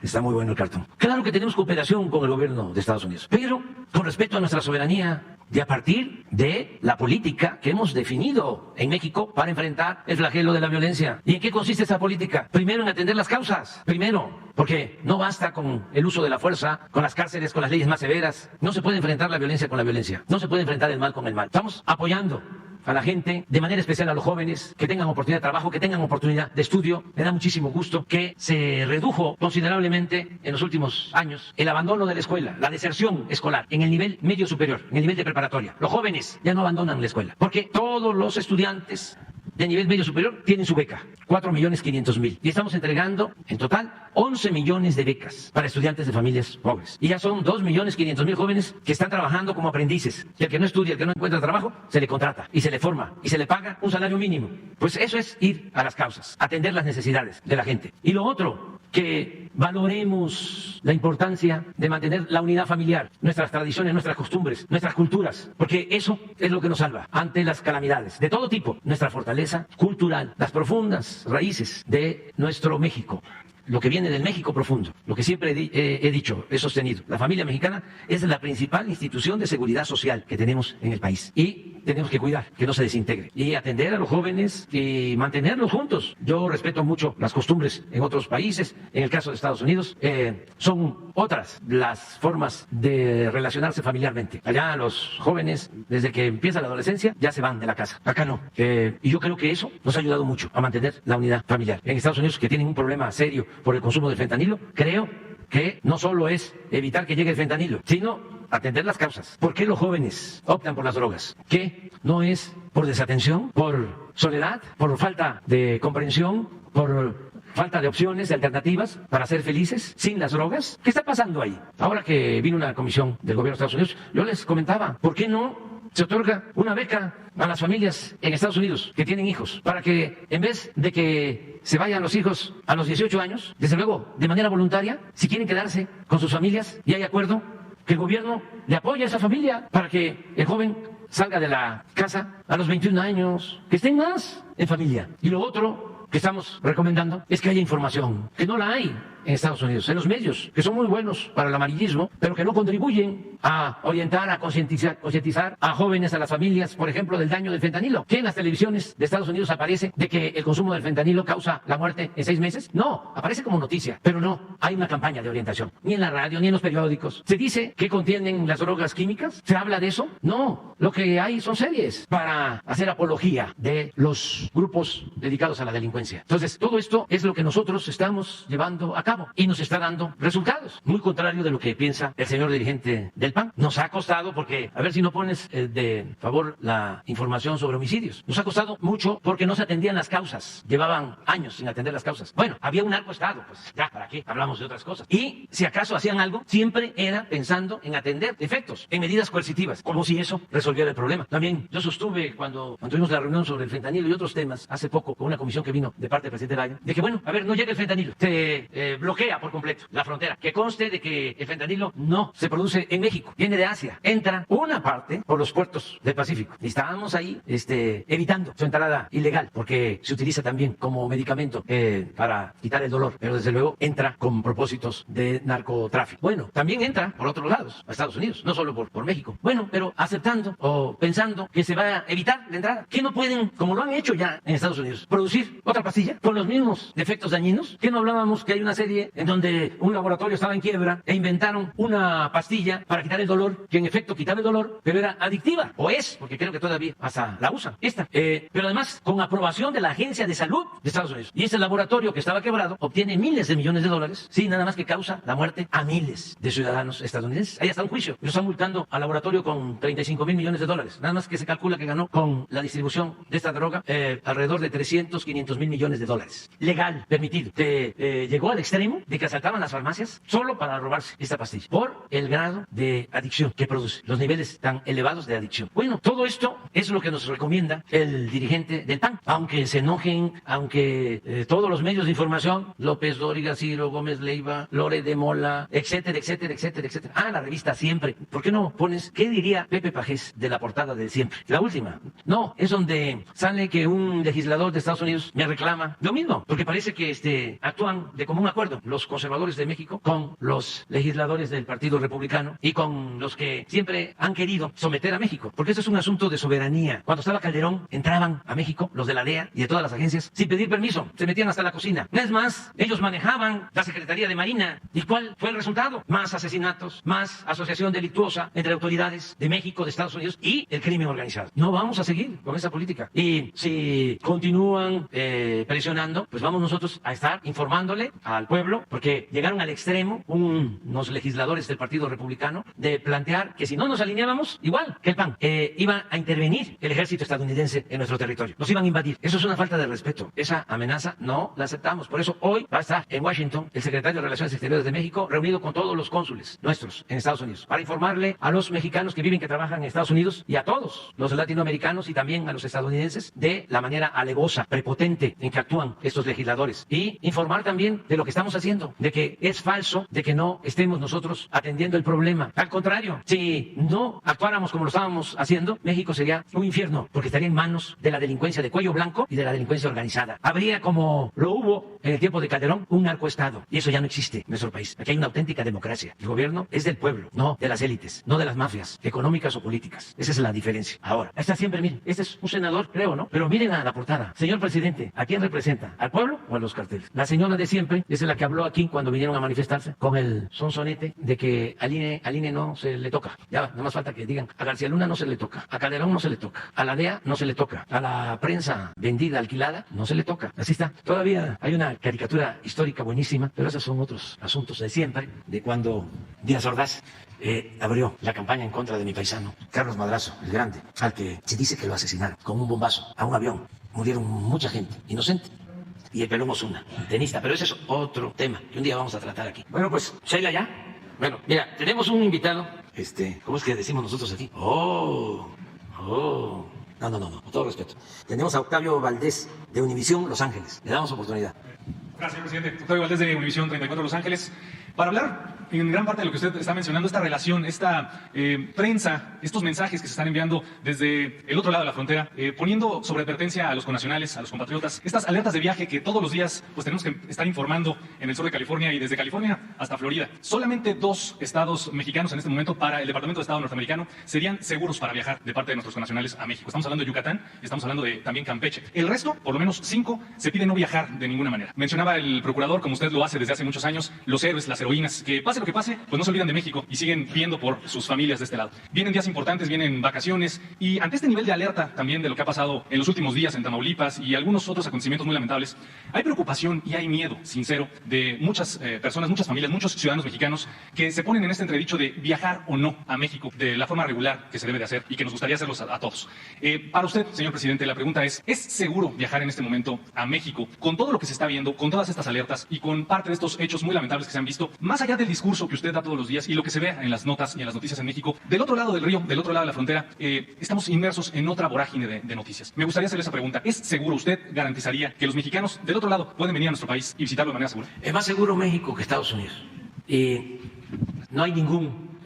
Está muy bueno el cartón. Claro que tenemos cooperación con el gobierno de Estados Unidos, pero con respeto a nuestra soberanía y a partir de la política que hemos definido en México para enfrentar el flagelo de la violencia. ¿Y en qué consiste esa política? Primero, en atender las causas. Primero, porque no basta con el uso de la fuerza, con las cárceles, con las leyes más severas. No se puede enfrentar la violencia con la violencia. No se puede enfrentar el mal con el mal. Estamos apoyando a la gente, de manera especial a los jóvenes, que tengan oportunidad de trabajo, que tengan oportunidad de estudio. Me da muchísimo gusto que se redujo considerablemente en los últimos años el abandono de la escuela, la deserción escolar en el nivel medio superior, en el nivel de preparatoria. Los jóvenes ya no abandonan la escuela, porque todos los estudiantes de nivel medio superior tienen su beca, 4.500.000. Y estamos entregando en total 11 millones de becas para estudiantes de familias pobres. Y ya son 2.500.000 jóvenes que están trabajando como aprendices. Y el que no estudia, el que no encuentra trabajo, se le contrata y se le forma y se le paga un salario mínimo. Pues eso es ir a las causas, atender las necesidades de la gente. Y lo otro, que valoremos la importancia de mantener la unidad familiar, nuestras tradiciones, nuestras costumbres, nuestras culturas, porque eso es lo que nos salva ante las calamidades de todo tipo, nuestra fortaleza cultural, las profundas raíces de nuestro México. Lo que viene del México profundo, lo que siempre he dicho, he sostenido. La familia mexicana es la principal institución de seguridad social que tenemos en el país y tenemos que cuidar que no se desintegre y atender a los jóvenes y mantenerlos juntos. Yo respeto mucho las costumbres en otros países, en el caso de Estados Unidos, son otras las formas de relacionarse familiarmente. Allá los jóvenes, desde que empieza la adolescencia, ya se van de la casa. Acá no. Y yo creo que eso nos ha ayudado mucho a mantener la unidad familiar. En Estados Unidos, que tienen un problema serio por el consumo de fentanilo, creo que no solo es evitar que llegue el fentanilo, sino atender las causas. ¿Por qué los jóvenes optan por las drogas? ¿Qué? ¿No es por desatención, por soledad, por falta de comprensión, por falta de opciones, de alternativas para ser felices sin las drogas? ¿Qué está pasando ahí? Ahora que vino una comisión del gobierno de Estados Unidos, yo les comentaba, ¿por qué no se otorga una beca a las familias en Estados Unidos que tienen hijos, para que en vez de que se vayan los hijos a los 18 años, desde luego de manera voluntaria, si quieren quedarse con sus familias y hay acuerdo, que el gobierno le apoye a esa familia para que el joven salga de la casa a los 21 años, que estén más en familia? Y lo otro que estamos recomendando es que haya información, que no la hay. en Estados Unidos, en los medios, que son muy buenos para el amarillismo, pero que no contribuyen a orientar, a concientizar a jóvenes, a las familias, por ejemplo, del daño del fentanilo. ¿Que en las televisiones de Estados Unidos aparece de que el consumo del fentanilo causa la muerte en 6 meses? No, aparece como noticia, pero no hay una campaña de orientación, ni en la radio, ni en los periódicos. ¿Se dice qué contienen las drogas químicas? ¿Se habla de eso? No, lo que hay son series para hacer apología de los grupos dedicados a la delincuencia. Entonces, todo esto es lo que nosotros estamos llevando a cabo y nos está dando resultados, muy contrario de lo que piensa el señor dirigente del PAN. Nos ha costado, porque, a ver si no pones de favor la información sobre homicidios, nos ha costado mucho porque no se atendían las causas, llevaban años sin atender las causas. Bueno, había un narcoestado, pues ya, ¿para qué? Hablamos de otras cosas. Y si acaso hacían algo, siempre era pensando en atender efectos, en medidas coercitivas, como si eso resolviera el problema. También yo sostuve cuando tuvimos la reunión sobre el fentanilo y otros temas hace poco con una comisión que vino de parte del presidente Laya, de que bueno, a ver, no llega el fentanilo, se bloquea por completo la frontera, que conste de que el fentanilo no se produce en México, viene de Asia, entra una parte por los puertos del Pacífico y estábamos ahí evitando su entrada ilegal, porque se utiliza también como medicamento para quitar el dolor, pero desde luego entra con propósitos de narcotráfico. Bueno, también entra por otros lados, a Estados Unidos, no solo por México. Bueno, pero aceptando o pensando que se va a evitar la entrada, que no pueden, como lo han hecho ya en Estados Unidos, producir otra pastilla con los mismos defectos dañinos. ¿Que no hablábamos que hay una serie en donde un laboratorio estaba en quiebra e inventaron una pastilla para quitar el dolor, que en efecto quitaba el dolor, pero era adictiva, o es, porque creo que todavía hasta la usan, pero además con aprobación de la Agencia de Salud de Estados Unidos. Y ese laboratorio que estaba quebrado obtiene miles de millones de dólares, sí, nada más que causa la muerte a miles de ciudadanos estadounidenses. Ahí está un juicio, lo están multando al laboratorio con 35,000 millones de dólares, nada más que se calcula que ganó con la distribución de esta droga alrededor de 500,000 millones de dólares. Legal, permitido. Llegó al extremo de que asaltaban las farmacias solo para robarse esta pastilla, por el grado de adicción que produce, los niveles tan elevados de adicción. Bueno, todo esto es lo que nos recomienda el dirigente del PAN, aunque se enojen, aunque todos los medios de información, López Dóriga, Ciro Gómez Leiva, Lore de Mola, etcétera, etcétera, etcétera, etcétera. Ah, la revista Siempre. ¿Por qué no pones qué diría Pepe Pajés de la portada del Siempre? La última. No, es donde sale que un legislador de Estados Unidos me reclama lo mismo, porque parece que actúan de común acuerdo los conservadores de México con los legisladores del Partido Republicano y con los que siempre han querido someter a México, porque eso es un asunto de soberanía. Cuando estaba Calderón, entraban a México los de la DEA y de todas las agencias sin pedir permiso, se metían hasta la cocina. Es más, ellos manejaban la Secretaría de Marina. ¿Y cuál fue el resultado? Más asesinatos, más asociación delictuosa entre autoridades de México, de Estados Unidos y el crimen organizado. No vamos a seguir con esa política. Y si continúan presionando, pues vamos nosotros a estar informándole al pueblo, porque llegaron al extremo unos legisladores del Partido Republicano de plantear que si no nos alineábamos, igual que el PAN, iba a intervenir el ejército estadounidense en nuestro territorio. Nos iban a invadir. Eso es una falta de respeto. Esa amenaza no la aceptamos. Por eso hoy va a estar en Washington el secretario de Relaciones Exteriores de México reunido con todos los cónsules nuestros en Estados Unidos para informarle a los mexicanos que viven, que trabajan en Estados Unidos y a todos los latinoamericanos y también a los estadounidenses de la manera alevosa, prepotente en que actúan estos legisladores, y informar también de lo que estamos haciendo, de que es falso de que no estemos nosotros atendiendo el problema. Al contrario, si no actuáramos como lo estábamos haciendo, México sería un infierno, porque estaría en manos de la delincuencia de cuello blanco y de la delincuencia organizada. Habría, como lo hubo en el tiempo de Calderón, un narcoestado, y eso ya no existe en nuestro país. Aquí hay una auténtica democracia. El gobierno es del pueblo, no de las élites, no de las mafias económicas o políticas. Esa es la diferencia. Ahora, está siempre, miren, este es un senador, creo, ¿no? Pero miren a la portada. Señor presidente, ¿a quién representa? ¿Al pueblo o a los carteles? La señora de siempre es la que habló aquí cuando vinieron a manifestarse con el sonsonete de que al INE no se le toca. Ya, nada más falta que digan, a García Luna no se le toca, a Calderón no se le toca, a la DEA no se le toca, a la prensa vendida, alquilada, no se le toca. Así está. Todavía hay una caricatura histórica buenísima, pero esos son otros asuntos de siempre, de cuando Díaz Ordaz abrió la campaña en contra de mi paisano, Carlos Madrazo, el grande, al que se dice que lo asesinaron con un bombazo a un avión. Murieron mucha gente inocente. Y el Pelón Osuna, tenista, pero ese es otro tema que un día vamos a tratar aquí. Bueno, pues, Sheila, ¿ya? Bueno, mira, tenemos un invitado, ¿cómo es que decimos nosotros aquí? No, con todo respeto. Tenemos a Octavio Valdés, de Univisión Los Ángeles. Le damos oportunidad. Gracias, señor presidente. Octavio Valdés, de Univisión 34 Los Ángeles. Para hablar en gran parte de lo que usted está mencionando, esta relación, esta prensa, estos mensajes que se están enviando desde el otro lado de la frontera, poniendo sobre advertencia a los connacionales, a los compatriotas, estas alertas de viaje que todos los días pues tenemos que estar informando en el sur de California y desde California hasta Florida. Solamente 2 estados mexicanos en este momento para el Departamento de Estado norteamericano serían seguros para viajar de parte de nuestros connacionales a México. Estamos hablando de Yucatán y estamos hablando de también Campeche. El resto, por lo menos 5, se pide no viajar de ninguna manera. Mencionaba el procurador, como usted lo hace desde hace muchos años, los héroes, las heroínas, que pase lo que pase, pues no se olvidan de México y siguen viendo por sus familias de este lado. Vienen días importantes, vienen vacaciones y ante este nivel de alerta también de lo que ha pasado en los últimos días en Tamaulipas y algunos otros acontecimientos muy lamentables, hay preocupación y hay miedo sincero de muchas personas, muchas familias, muchos ciudadanos mexicanos que se ponen en este entredicho de viajar o no a México de la forma regular que se debe de hacer y que nos gustaría hacerlos a todos. Para usted, señor presidente, la pregunta ¿es seguro viajar en este momento a México con todo lo que se está viendo, con todas estas alertas y con parte de estos hechos muy lamentables que se han visto, más allá del discurso que usted da todos los días y lo que se ve en las notas y en las noticias en México, del otro lado del río, del otro lado de la frontera, estamos inmersos en otra vorágine de noticias? Me gustaría hacerle esa pregunta. ¿Es seguro, usted garantizaría que los mexicanos del otro lado pueden venir a nuestro país y visitarlo de manera segura? Es más seguro México que Estados Unidos. No hay ningún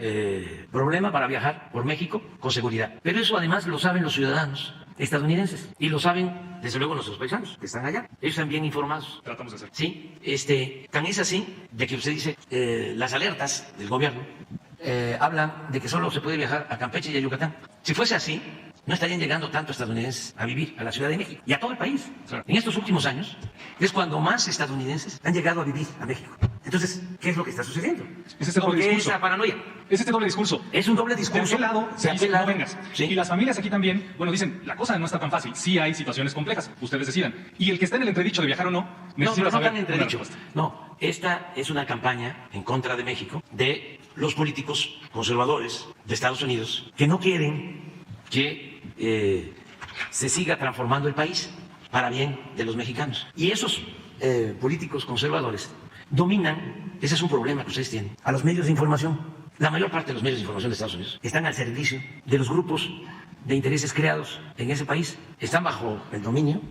problema para viajar por México con seguridad. Pero eso además lo saben los ciudadanos estadounidenses y lo saben desde luego nuestros paisanos que están allá. Ellos están bien informados. Tratamos de hacer. Sí, tan es así de que usted dice las alertas del gobierno hablan de que solo se puede viajar a Campeche y a Yucatán. Si fuese así, no estarían llegando tanto estadounidenses a vivir a la Ciudad de México y a todo el país. Claro. En estos últimos años es cuando más estadounidenses han llegado a vivir a México. Entonces, ¿qué es lo que está sucediendo? Es este doble ¿Por qué discurso. esa paranoia? Es este doble discurso. Es un doble ¿De discurso. qué lado se ¿De dice qué no lado? vengas? Sí. Y las familias aquí también, bueno, dicen, la cosa no está tan fácil. Sí hay situaciones complejas, ustedes decidan. Y el que está en el entredicho de viajar o no, No, necesita pero no saber tan entredicho. una respuesta. No, esta es una campaña en contra de México de los políticos conservadores de Estados Unidos que no quieren que se siga transformando el país para bien de los mexicanos. Y esos políticos conservadores dominan, ese es un problema que ustedes tienen, a los medios de información. La mayor parte de los medios de información de Estados Unidos están al servicio de los grupos de intereses creados en ese país. Están bajo el dominio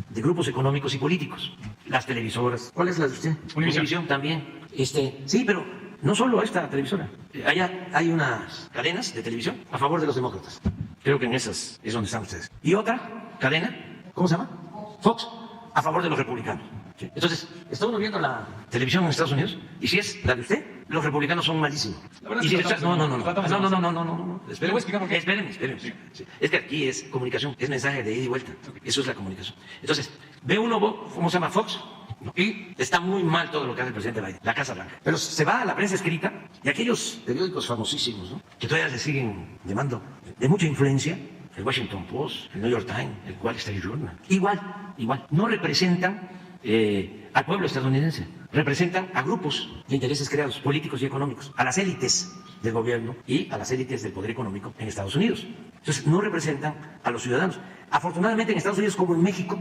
de grupos económicos y políticos. Las televisoras. ¿Cuál es la de usted? Univisión también. Sí, pero no solo esta televisora. Allá hay unas cadenas de televisión a favor de los demócratas. Creo que en esas es donde están ustedes. Y otra cadena, ¿cómo se llama? Fox, a favor de los republicanos. Sí. Entonces, está uno viendo la televisión en Estados Unidos y si es la de usted, los republicanos son malísimos. Y si no. Espérenme. Sí. Sí. Es que aquí es comunicación, es mensaje de ida y vuelta. Eso es la comunicación. Entonces, ve uno, ¿cómo se llama? Fox. Y está muy mal todo lo que hace el presidente Biden, la Casa Blanca. Pero se va a la prensa escrita y aquellos periódicos famosísimos, ¿no?, que todavía le siguen llamando de mucha influencia, el Washington Post, el New York Times, el Wall Street Journal, igual, no representan al pueblo estadounidense, representan a grupos de intereses creados, políticos y económicos, a las élites del gobierno y a las élites del poder económico en Estados Unidos. Entonces, no representan a los ciudadanos. Afortunadamente en Estados Unidos, como en México,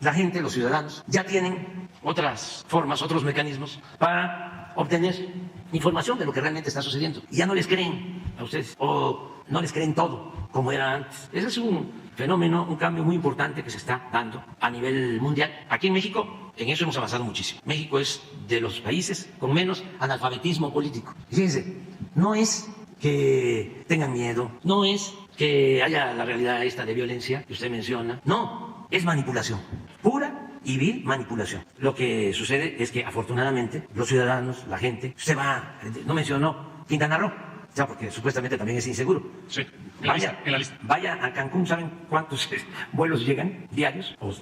la gente, los ciudadanos, ya tienen otras formas, otros mecanismos para obtener información de lo que realmente está sucediendo. Y ya no les creen a ustedes, o no les creen todo, como era antes. Ese es un fenómeno, un cambio muy importante que se está dando a nivel mundial. Aquí en México, en eso hemos avanzado muchísimo. México es de los países con menos analfabetismo político. Fíjense, no es que tengan miedo, no es que haya la realidad esta de violencia que usted menciona, no, es manipulación, pura y vil manipulación. Lo que sucede es que afortunadamente los ciudadanos, la gente, usted va, no mencionó Quintana Roo, ya porque supuestamente también es inseguro. Sí, en la lista. Vaya a Cancún, ¿saben cuántos vuelos llegan diarios? O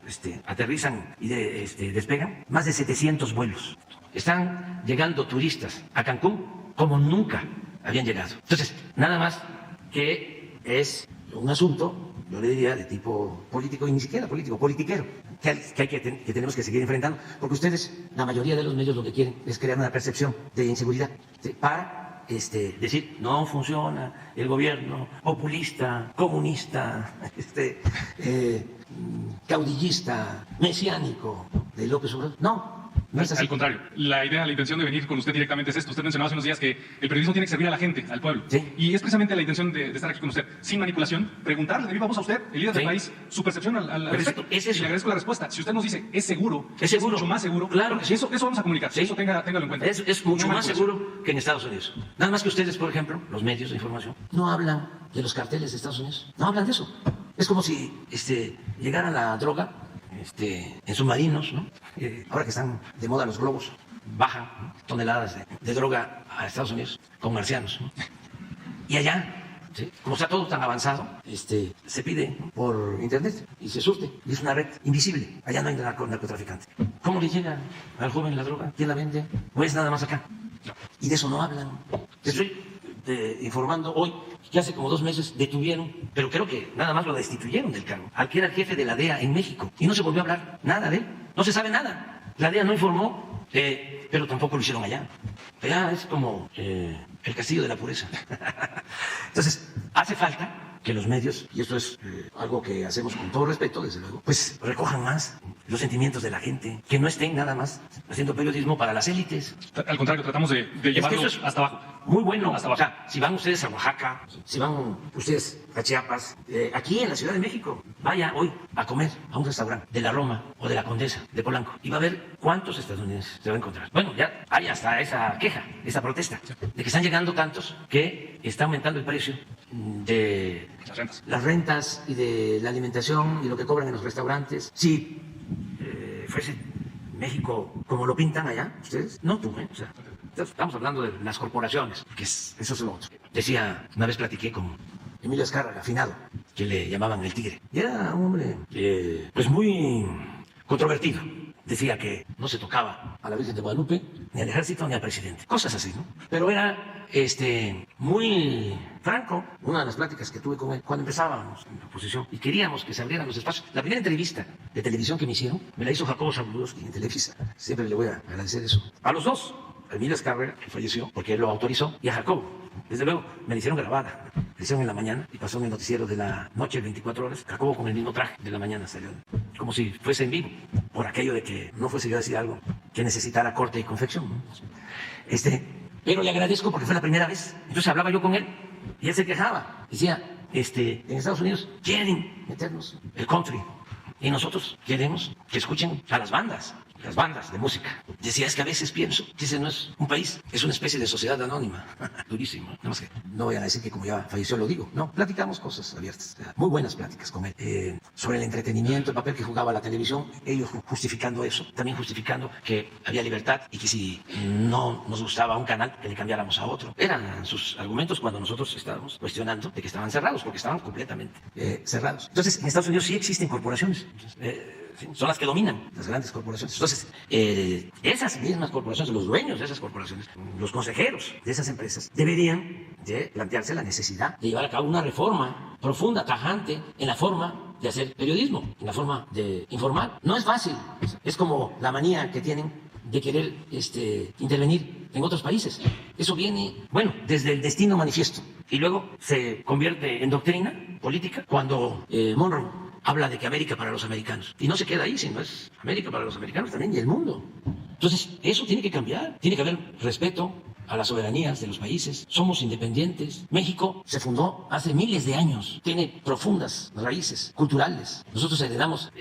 aterrizan y despegan. Más de 700 vuelos. Están llegando turistas a Cancún como nunca habían llegado. Entonces, nada más que es un asunto, yo le diría, de tipo político y ni siquiera político, politiquero, que tenemos que seguir enfrentando, porque ustedes, la mayoría de los medios, lo que quieren es crear una percepción de inseguridad, ¿sí?, para decir, no funciona el gobierno populista, comunista, caudillista, mesiánico de López Obrador. No No es así. Al contrario, la intención de venir con usted directamente es esto. Usted mencionaba hace unos días que el periodismo tiene que servir a la gente, al pueblo. Sí. Y es precisamente la intención de estar aquí con usted, sin manipulación, preguntarle de viva voz a usted, el líder del país, su percepción al respecto. Es eso. Y le agradezco la respuesta. Si usted nos dice, es seguro, es seguro, mucho más seguro, claro. Eso vamos a comunicar. Sí. Eso téngalo en cuenta. Es mucho más seguro que en Estados Unidos. Nada más que ustedes, por ejemplo, los medios de información, no hablan de los carteles de Estados Unidos. No hablan de eso. Es como si llegara la droga en submarinos, ¿no? Ahora que están de moda los globos, bajan, ¿no?, toneladas de droga a Estados Unidos con marcianos, ¿no? Y allá, ¿sí?, como está todo tan avanzado, se pide por internet y se surte. Y es una red invisible. Allá no hay narcotraficante. ¿Cómo le llega al joven la droga? ¿Quién la vende? ¿O es nada más acá? Y de eso no hablan. Te estoy informando hoy que hace como 2 meses detuvieron, pero creo que nada más lo destituyeron del cargo, al que era el jefe de la DEA en México. Y no se volvió a hablar nada de él. No se sabe nada. La DEA no informó, pero tampoco lo hicieron allá. Allá es como el castillo de la pureza. Entonces, hace falta que los medios, y esto es algo que hacemos con todo respeto, desde luego, pues recojan más los sentimientos de la gente, que no estén nada más haciendo periodismo para las élites. Al contrario, tratamos de llevarlo eso es hasta abajo. Muy bueno. Hasta abajo. O sea, si van ustedes a Oaxaca, si van ustedes a Chiapas, aquí en la Ciudad de México, vaya hoy a comer a un restaurante de la Roma o de la Condesa de Polanco y va a ver cuántos estadounidenses se va a encontrar. Bueno, ya hay hasta esa queja, esa protesta, de que están llegando tantos que está aumentando el precio de las rentas y de la alimentación y lo que cobran en los restaurantes. Si fuese México como lo pintan allá, ustedes, no tú, o sea, estamos hablando de las corporaciones, que eso es lo otro. Decía, una vez platiqué con Emilio Azcárraga, afinado, que le llamaban el Tigre. Y era un hombre, pues muy controvertido. Decía que no se tocaba a la Virgen de Guadalupe, ni al ejército, ni al presidente. Cosas así, ¿no? Pero era muy franco. Una de las pláticas que tuve con él cuando empezábamos en la oposición y queríamos que se abrieran los espacios. La primera entrevista de televisión que me hicieron me la hizo Jacobo Zabludowski en Televisa. Siempre le voy a agradecer eso. A los dos. A Emilio Azcárraga, que falleció porque él lo autorizó, y a Jacobo. Desde luego, me la hicieron grabada. La hicieron en la mañana y pasó en el noticiero de la noche, 24 horas. Jacobo con el mismo traje de la mañana salió, como si fuese en vivo, por aquello de que no fuese yo a decir algo que necesitara corte y confección, ¿no? Pero le agradezco porque fue la primera vez. Entonces hablaba yo con él y él se quejaba. Decía, en Estados Unidos quieren meternos el country y nosotros queremos que escuchen a las bandas de música. Decía, es que a veces pienso que ese no es un país, es una especie de sociedad anónima. Durísimo. Nada más que no vayan a decir que como ya falleció lo digo. No, platicamos cosas abiertas. Muy buenas pláticas con él. Sobre el entretenimiento, el papel que jugaba la televisión, ellos justificando eso, también justificando que había libertad y que si no nos gustaba un canal, que le cambiáramos a otro. Eran sus argumentos cuando nosotros estábamos cuestionando de que estaban cerrados, porque estaban completamente cerrados. Entonces, en Estados Unidos sí existen corporaciones. Son las que dominan, las grandes corporaciones. Entonces, esas mismas corporaciones, los dueños de esas corporaciones, los consejeros de esas empresas, deberían de plantearse la necesidad de llevar a cabo una reforma profunda, tajante, en la forma de hacer periodismo, en la forma de informar. No es fácil. Es como la manía que tienen de querer intervenir en otros países. Eso viene, desde el Destino Manifiesto, y luego se convierte en doctrina política cuando Monroe habla de que América para los americanos. Y no se queda ahí, sino es América para los americanos también y el mundo. Entonces, eso tiene que cambiar. Tiene que haber respeto a las soberanías de los países. Somos independientes. México se fundó hace miles de años. Tiene profundas raíces culturales. Nosotros heredamos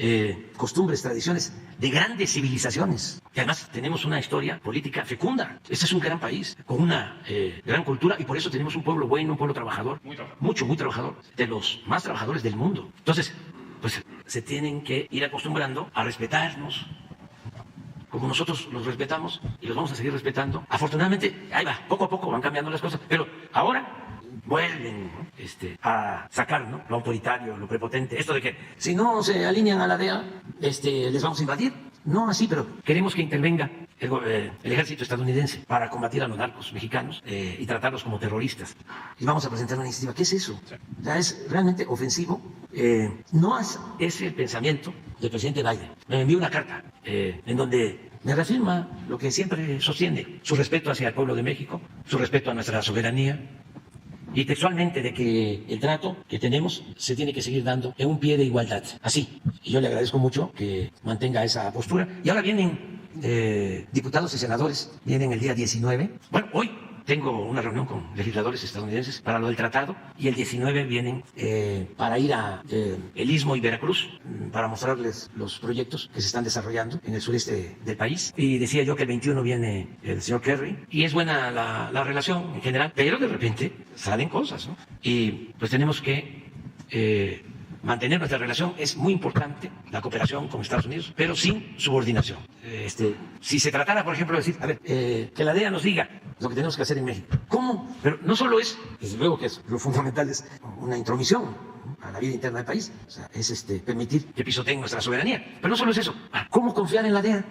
costumbres, tradiciones de grandes civilizaciones. Y además tenemos una historia política fecunda. Este es un gran país con una gran cultura y por eso tenemos un pueblo bueno, un pueblo trabajador. Muy trabajador. De los más trabajadores del mundo. Entonces, pues se tienen que ir acostumbrando a respetarnos como nosotros los respetamos y los vamos a seguir respetando. Afortunadamente, ahí va, poco a poco van cambiando las cosas, pero ahora vuelven a sacar, ¿no?, lo autoritario, lo prepotente, esto de que si no se alinean a la DEA, les vamos a invadir. No así, pero queremos que intervenga el ejército estadounidense para combatir a los narcos mexicanos y tratarlos como terroristas. Y vamos a presentar una iniciativa. ¿Qué es eso? O sea, es realmente ofensivo. No es el pensamiento del presidente Biden. Me envió una carta en donde me reafirma lo que siempre sostiene, su respeto hacia el pueblo de México, su respeto a nuestra soberanía, y textualmente de que el trato que tenemos se tiene que seguir dando en un pie de igualdad. Así. Y yo le agradezco mucho que mantenga esa postura. Y ahora vienen diputados y senadores vienen el día 19. Bueno, hoy tengo una reunión con legisladores estadounidenses para lo del tratado y el 19 vienen para ir a el Istmo y Veracruz para mostrarles los proyectos que se están desarrollando en el sureste del país. Y decía yo que el 21 viene el señor Kerry y es buena la relación en general, pero de repente salen cosas, ¿no? Y pues tenemos que mantener nuestra relación. Es muy importante la cooperación con Estados Unidos, pero sin subordinación. Si se tratara, por ejemplo, de decir, a ver, que la DEA nos diga lo que tenemos que hacer en México. ¿Cómo? Pero no solo es, desde luego que es lo fundamental, es una intromisión a la vida interna del país. O sea, es permitir que pisoteen nuestra soberanía. Pero no solo es eso. ¿Cómo confiar en la DEA?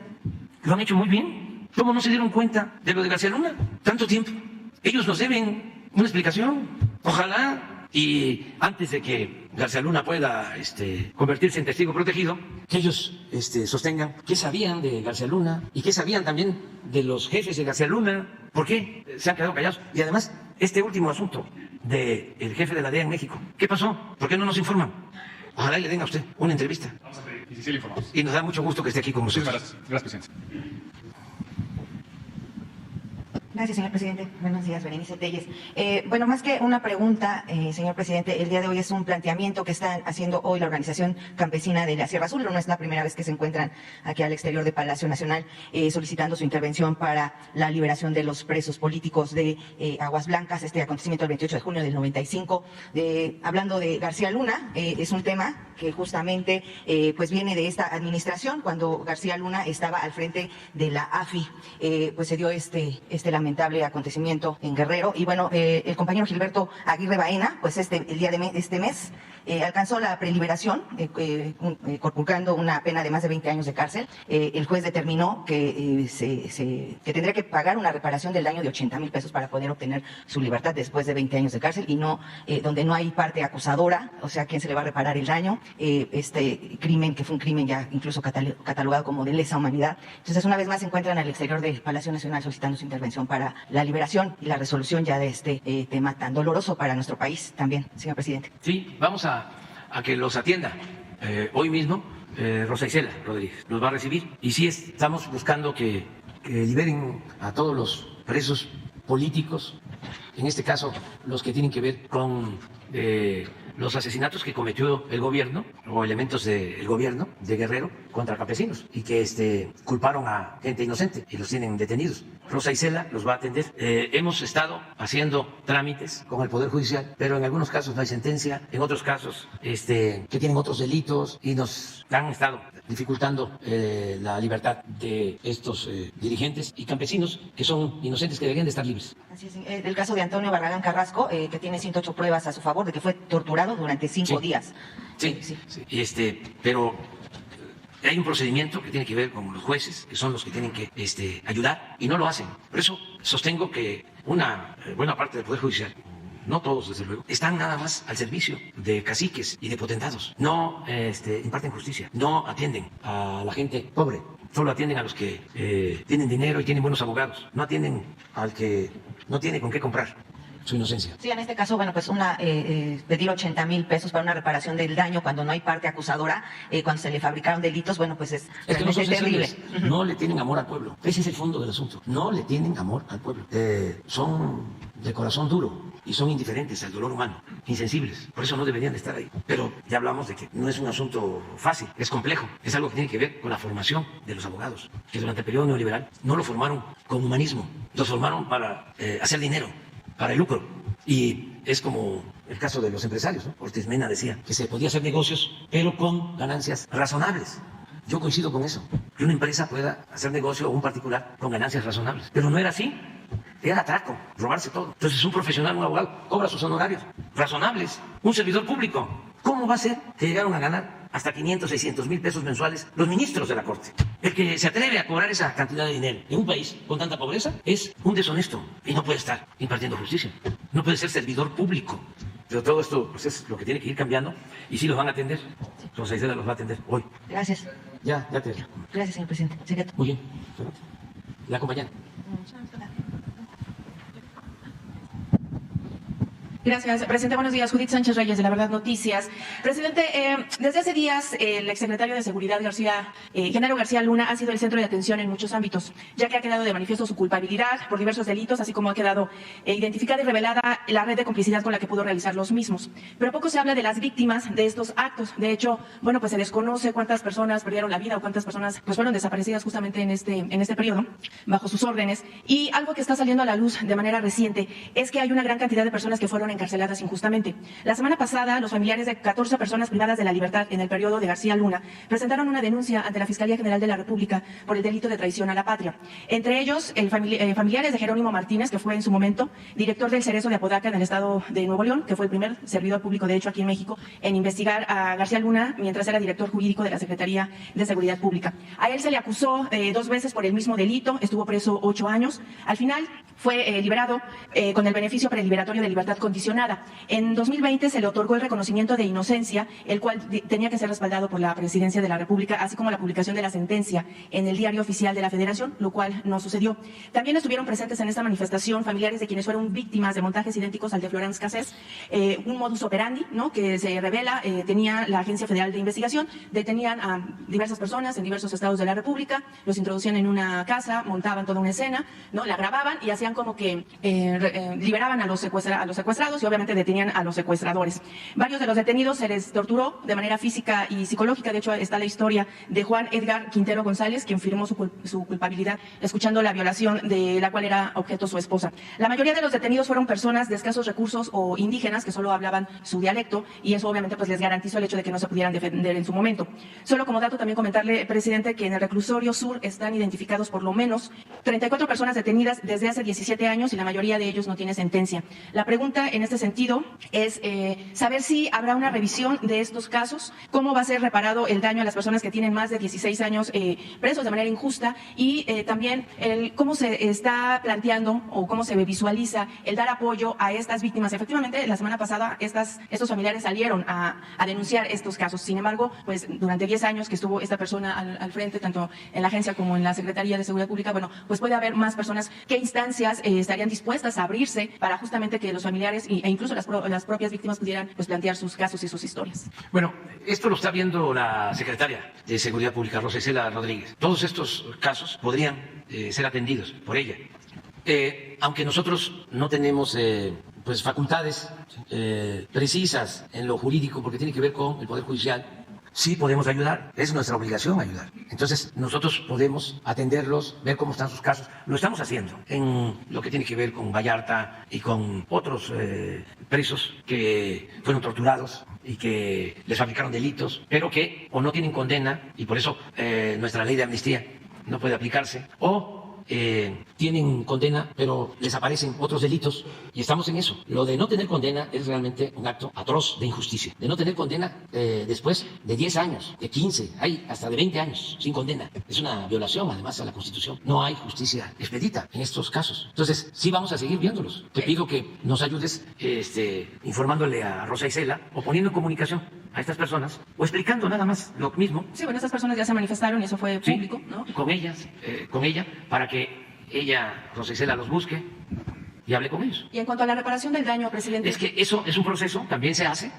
Lo han hecho muy bien. ¿Cómo no se dieron cuenta de lo de García Luna? Tanto tiempo. Ellos nos deben una explicación. Ojalá. Y antes de que García Luna pueda convertirse en testigo protegido, que ellos sostengan qué sabían de García Luna y qué sabían también de los jefes de García Luna, por qué se han quedado callados. Y además, este último asunto del jefe de la DEA en México, ¿qué pasó? ¿Por qué no nos informan? Ojalá le den a usted una entrevista. Vamos a pedir, y sí le informamos. Y nos da mucho gusto que esté aquí con nosotros. Gracias, presidente. Gracias, señor presidente. Buenos días, Berenice Telles. Bueno, más que una pregunta, señor presidente, el día de hoy es un planteamiento que están haciendo hoy la Organización Campesina de la Sierra Azul. No es la primera vez que se encuentran aquí al exterior de Palacio Nacional solicitando su intervención para la liberación de los presos políticos de Aguas Blancas, este acontecimiento el 28 de junio del 95. Hablando de García Luna, es un tema que justamente pues viene de esta administración. Cuando García Luna estaba al frente de la AFI, pues se dio este lamentable acontecimiento en Guerrero. Y bueno, el compañero Gilberto Aguirre Baena, pues el día de este mes alcanzó la preliberación, conculcando una pena de más de 20 años de cárcel. El juez determinó que que tendría que pagar una reparación del daño de 80,000 pesos para poder obtener su libertad después de 20 años de cárcel y no donde no hay parte acusadora, o sea, ¿quién se le va a reparar el daño? Este crimen, que fue un crimen ya incluso catalogado como de lesa humanidad. Entonces, una vez más se encuentran al exterior del Palacio Nacional solicitando su intervención para la liberación y la resolución ya de este tema tan doloroso para nuestro país también, señor presidente. Sí, vamos a que los atienda. Hoy mismo Rosa Isela Rodríguez nos va a recibir y sí estamos buscando que liberen a todos los presos políticos, en este caso los que tienen que ver con los asesinatos que cometió el gobierno o elementos del gobierno de Guerrero contra campesinos y que culparon a gente inocente y los tienen detenidos. Rosa Isela los va a atender. Hemos estado haciendo trámites con el Poder Judicial, pero en algunos casos no hay sentencia, en otros casos que tienen otros delitos y nos han estado dificultando la libertad de estos dirigentes y campesinos que son inocentes, que deberían de estar libres. Así es, el caso de Antonio Barragán Carrasco, que tiene 108 pruebas a su favor de que fue torturado durante 5 días. Sí. Pero hay un procedimiento que tiene que ver con los jueces, que son los que tienen que ayudar, y no lo hacen. Por eso sostengo que una buena parte del Poder Judicial, no todos desde luego, están nada más al servicio de caciques y de potentados. No imparten justicia, no atienden a la gente pobre, solo atienden a los que tienen dinero y tienen buenos abogados. No atienden al que no tiene con qué comprar su inocencia. Sí, en este caso, bueno, pues pedir 80,000 pesos para una reparación del daño cuando no hay parte acusadora, cuando se le fabricaron delitos, bueno, pues es que no son terrible. No le tienen amor al pueblo. Ese es el fondo del asunto. No le tienen amor al pueblo. Son de corazón duro y son indiferentes al dolor humano, insensibles. Por eso no deberían de estar ahí. Pero ya hablamos de que no es un asunto fácil, es complejo. Es algo que tiene que ver con la formación de los abogados, que durante el periodo neoliberal no lo formaron con humanismo, los formaron para hacer dinero, para el lucro. Y es como el caso de los empresarios, ¿no? Ortiz Mena decía que se podía hacer negocios, pero con ganancias razonables. Yo coincido con eso, que una empresa pueda hacer negocio o un particular con ganancias razonables. Pero no era así, era atraco, robarse todo. Entonces un profesional, un abogado, cobra sus honorarios razonables. Un servidor público, ¿cómo va a ser que llegaron a ganar hasta 500, 600,000 pesos mensuales los ministros de la Corte? El que se atreve a cobrar esa cantidad de dinero en un país con tanta pobreza es un deshonesto y no puede estar impartiendo justicia. No puede ser servidor público. Pero todo esto pues, es lo que tiene que ir cambiando y sí los van a atender. Rosa Isela los va a atender hoy. Gracias. Ya te. Gracias, señor presidente. Sería... Muy bien. La acompañante. Gracias, presidente. Buenos días. Judith Sánchez Reyes, de La Verdad Noticias. Presidente, desde hace días el exsecretario de Seguridad, Genaro García Luna, ha sido el centro de atención en muchos ámbitos, ya que ha quedado de manifiesto su culpabilidad por diversos delitos, así como ha quedado identificada y revelada la red de complicidad con la que pudo realizar los mismos. Pero poco se habla de las víctimas de estos actos. De hecho, bueno, pues se desconoce cuántas personas perdieron la vida o cuántas personas pues fueron desaparecidas justamente en este periodo, bajo sus órdenes. Y algo que está saliendo a la luz de manera reciente es que hay una gran cantidad de personas que fueron encarceladas injustamente. La semana pasada, los familiares de 14 personas privadas de la libertad en el periodo de García Luna presentaron una denuncia ante la Fiscalía General de la República por el delito de traición a la patria. Entre ellos, familiares de Jerónimo Martínez, que fue en su momento director del Cerezo de Apodaca en el estado de Nuevo León, que fue el primer servidor público, de hecho, aquí en México, en investigar a García Luna mientras era director jurídico de la Secretaría de Seguridad Pública. A él se le acusó 2 veces por el mismo delito, estuvo preso 8 años. Al final fue liberado con el beneficio preliberatorio de libertad condicionada. En 2020 se le otorgó el reconocimiento de inocencia, el cual tenía que ser respaldado por la Presidencia de la República, así como la publicación de la sentencia en el Diario Oficial de la Federación, lo cual no sucedió. También estuvieron presentes en esta manifestación familiares de quienes fueron víctimas de montajes idénticos al de Florence Cassés, un modus operandi, ¿no?, que se revela tenía la Agencia Federal de Investigación. Detenían a diversas personas en diversos estados de la República, los introducían en una casa, montaban toda una escena, ¿no?, la grababan y hacían como que liberaban a los secuestrados y obviamente detenían a los secuestradores. Varios de los detenidos se les torturó de manera física y psicológica. De hecho, está la historia de Juan Edgar Quintero González, quien firmó su culpabilidad escuchando la violación de la cual era objeto su esposa. La mayoría de los detenidos fueron personas de escasos recursos o indígenas que solo hablaban su dialecto, y eso obviamente pues les garantizó el hecho de que no se pudieran defender en su momento. Solo como dato también comentarle, presidente, que en el reclusorio sur están identificados por lo menos 34 personas detenidas desde hace 17 años y la mayoría de ellos no tiene sentencia. La pregunta en este sentido es saber si habrá una revisión de estos casos, cómo va a ser reparado el daño a las personas que tienen más de 16 años presos de manera injusta, y también cómo se está planteando o cómo se visualiza el dar apoyo a estas víctimas. Efectivamente, la semana pasada estos familiares salieron a denunciar estos casos. Sin embargo, pues durante 10 años que estuvo esta persona al frente, tanto en la agencia como en la Secretaría de Seguridad Pública, bueno, pues puede haber más personas. ¿Qué instancias estarían dispuestas a abrirse para justamente que los familiares e incluso las propias víctimas pudieran pues plantear sus casos y sus historias? Bueno, esto lo está viendo la secretaria de Seguridad Pública, Rosa Isela Rodríguez. Todos estos casos podrían ser atendidos por ella. Aunque nosotros no tenemos pues facultades precisas en lo jurídico, porque tiene que ver con el Poder Judicial, sí podemos ayudar, es nuestra obligación ayudar. Entonces nosotros podemos atenderlos, ver cómo están sus casos. Lo estamos haciendo en lo que tiene que ver con Vallarta y con otros presos que fueron torturados y que les fabricaron delitos, pero que o no tienen condena, y por eso nuestra ley de amnistía no puede aplicarse, o tienen condena pero les aparecen otros delitos, y estamos en eso. Lo de no tener condena es realmente un acto atroz de injusticia. De no tener condena después de 10 años, de 15, hay hasta de 20 años sin condena. Es una violación además a la Constitución. No hay justicia expedita en estos casos. Entonces sí vamos a seguir viéndolos. Te pido que nos ayudes informándole a Rosa Isela o poniendo en comunicación a estas personas o explicando nada más lo mismo. Sí, bueno, estas personas ya se manifestaron y eso fue público, ¿no? Con ella, para que ella, Rosa Isela, los busque y hable con ellos. Y en cuanto a la reparación del daño, presidente. Es que eso es un proceso, también se hace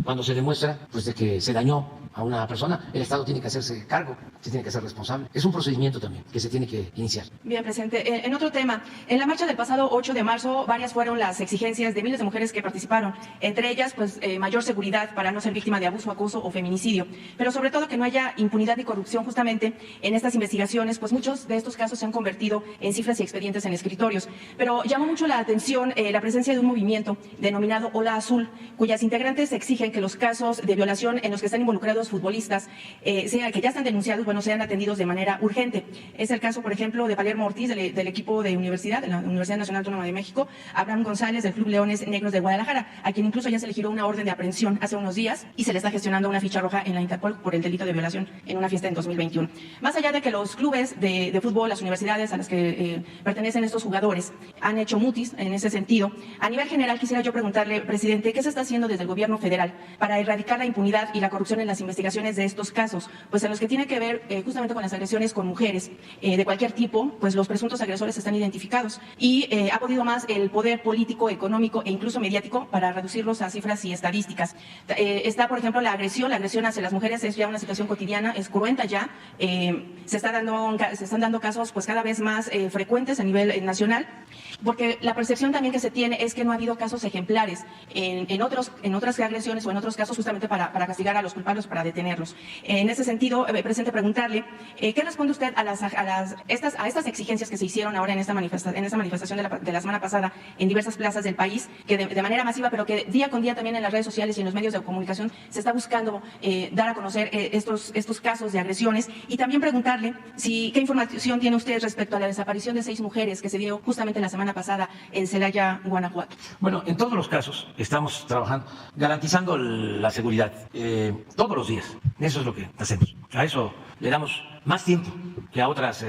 cuando se demuestra pues de que se dañó a una persona. El Estado tiene que hacerse cargo, se tiene que hacer responsable. Es un procedimiento también que se tiene que iniciar. Bien, presidente. En otro tema, en la marcha del pasado 8 de marzo, varias fueron las exigencias de miles de mujeres que participaron. Entre ellas, pues mayor seguridad para no ser víctima de abuso, acoso o feminicidio. Pero sobre todo que no haya impunidad ni corrupción justamente en estas investigaciones, pues muchos de estos casos se han convertido en cifras y expedientes en escritorios. Pero llamó mucho la atención la presencia de un movimiento denominado Ola Azul, cuyas integrantes exigen que los casos de violación en los que están involucrados futbolistas que ya están denunciados, bueno, sean atendidos de manera urgente. Es el caso, por ejemplo, de Palermo Ortiz, del equipo de la Universidad Nacional Autónoma de México, Abraham González, del Club Leones Negros de Guadalajara, a quien incluso ya se le giró una orden de aprehensión hace unos días y se le está gestionando una ficha roja en la Interpol por el delito de violación en una fiesta en 2021. Más allá de que los clubes de fútbol, las universidades a las que pertenecen estos jugadores han hecho mutis en ese sentido, a nivel general quisiera yo preguntarle, presidente, ¿qué se está haciendo desde el gobierno federal para erradicar la impunidad y la corrupción en las investigaciones investigaciones de estos casos, pues en los que tiene que ver justamente con las agresiones con mujeres de cualquier tipo, pues los presuntos agresores están identificados y ha podido más el poder político, económico e incluso mediático para reducirlos a cifras y estadísticas. Está, por ejemplo, la agresión hacia las mujeres es ya una situación cotidiana, es cruenta ya, se están dando casos pues cada vez más frecuentes a nivel nacional, porque la percepción también que se tiene es que no ha habido casos ejemplares en otras agresiones o en otros casos justamente para castigar a los culpables, para detenerlos. En ese sentido, presidente, preguntarle, ¿qué responde usted a estas exigencias que se hicieron ahora en esta manifestación de la semana pasada en diversas plazas del país, que de manera masiva, pero que día con día también en las redes sociales y en los medios de comunicación se está buscando dar a conocer estos casos de agresiones? Y también preguntarle qué información tiene usted respecto a la desaparición de 6 mujeres que se dio justamente la semana pasada en Celaya, Guanajuato. Bueno, en todos los casos estamos trabajando, garantizando la seguridad todos los días. Eso es lo que hacemos. A eso le damos más tiempo que a otras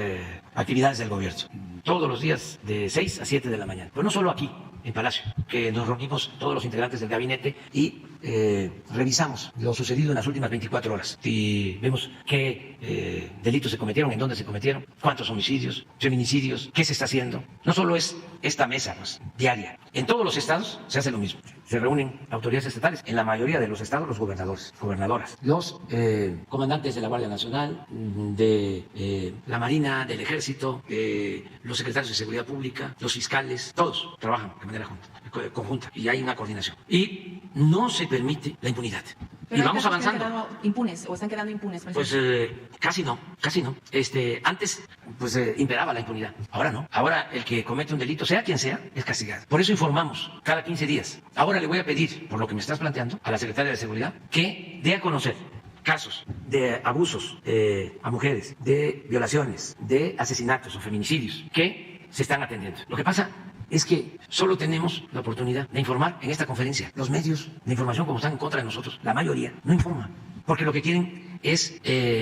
actividades del gobierno. Todos los días de 6 a 7 de la mañana. Pero no solo aquí, en Palacio, que nos reunimos todos los integrantes del gabinete y revisamos lo sucedido en las últimas 24 horas. Y vemos qué delitos se cometieron, en dónde se cometieron, cuántos homicidios, feminicidios, qué se está haciendo. No solo es esta mesa diaria. En todos los estados se hace lo mismo. Se reúnen autoridades estatales. En la mayoría de los estados, los gobernadores, gobernadoras, los comandantes de la Guardia Nacional, de la Marina, del Ejército, los secretarios de Seguridad Pública, los fiscales, todos trabajan de manera conjunta y hay una coordinación. Y no se permite la impunidad. Pero y vamos avanzando. ¿Están quedando impunes o están quedando impunes? Pues casi no. Antes pues imperaba la impunidad. Ahora no. Ahora el que comete un delito, sea quien sea, es castigado. Por eso informamos cada 15 días. Ahora le voy a pedir, por lo que me estás planteando, a la Secretaria de Seguridad que dé a conocer casos de abusos a mujeres, de violaciones, de asesinatos o feminicidios que se están atendiendo. Lo que pasa es que solo tenemos la oportunidad de informar en esta conferencia. Los medios de información, como están en contra de nosotros, la mayoría no informan, porque lo que quieren es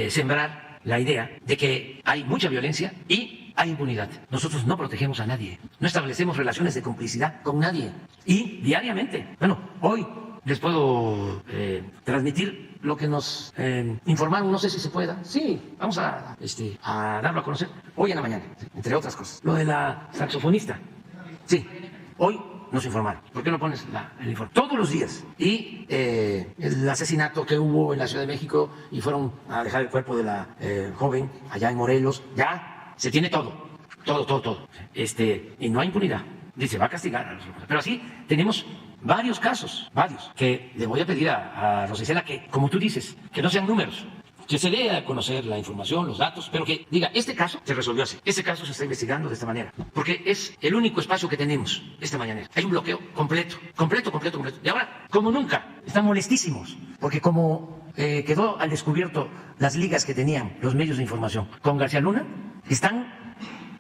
sembrar la idea de que hay mucha violencia y hay impunidad. Nosotros no protegemos a nadie, no establecemos relaciones de complicidad con nadie. Y diariamente, hoy les puedo transmitir lo que nos informaron, no sé si se pueda. Sí, vamos a darlo a conocer hoy en la mañana, entre otras cosas. Lo de la saxofonista. Sí, hoy nos informaron. ¿Por qué no pones el informe? Todos los días. Y el asesinato que hubo en la Ciudad de México y fueron a dejar el cuerpo de la joven allá en Morelos, ya se tiene todo. Y no hay impunidad. Dice, va a castigar a los locos. Pero así tenemos varios casos, que le voy a pedir a Rosa Isela que, como tú dices, que no sean números, que se dé a conocer la información, los datos, pero que diga, este caso se resolvió así, este caso se está investigando de esta manera, porque es el único espacio que tenemos esta mañana. Hay un bloqueo completo. Y ahora, como nunca, están molestísimos, porque como quedó al descubierto las ligas que tenían los medios de información con García Luna, están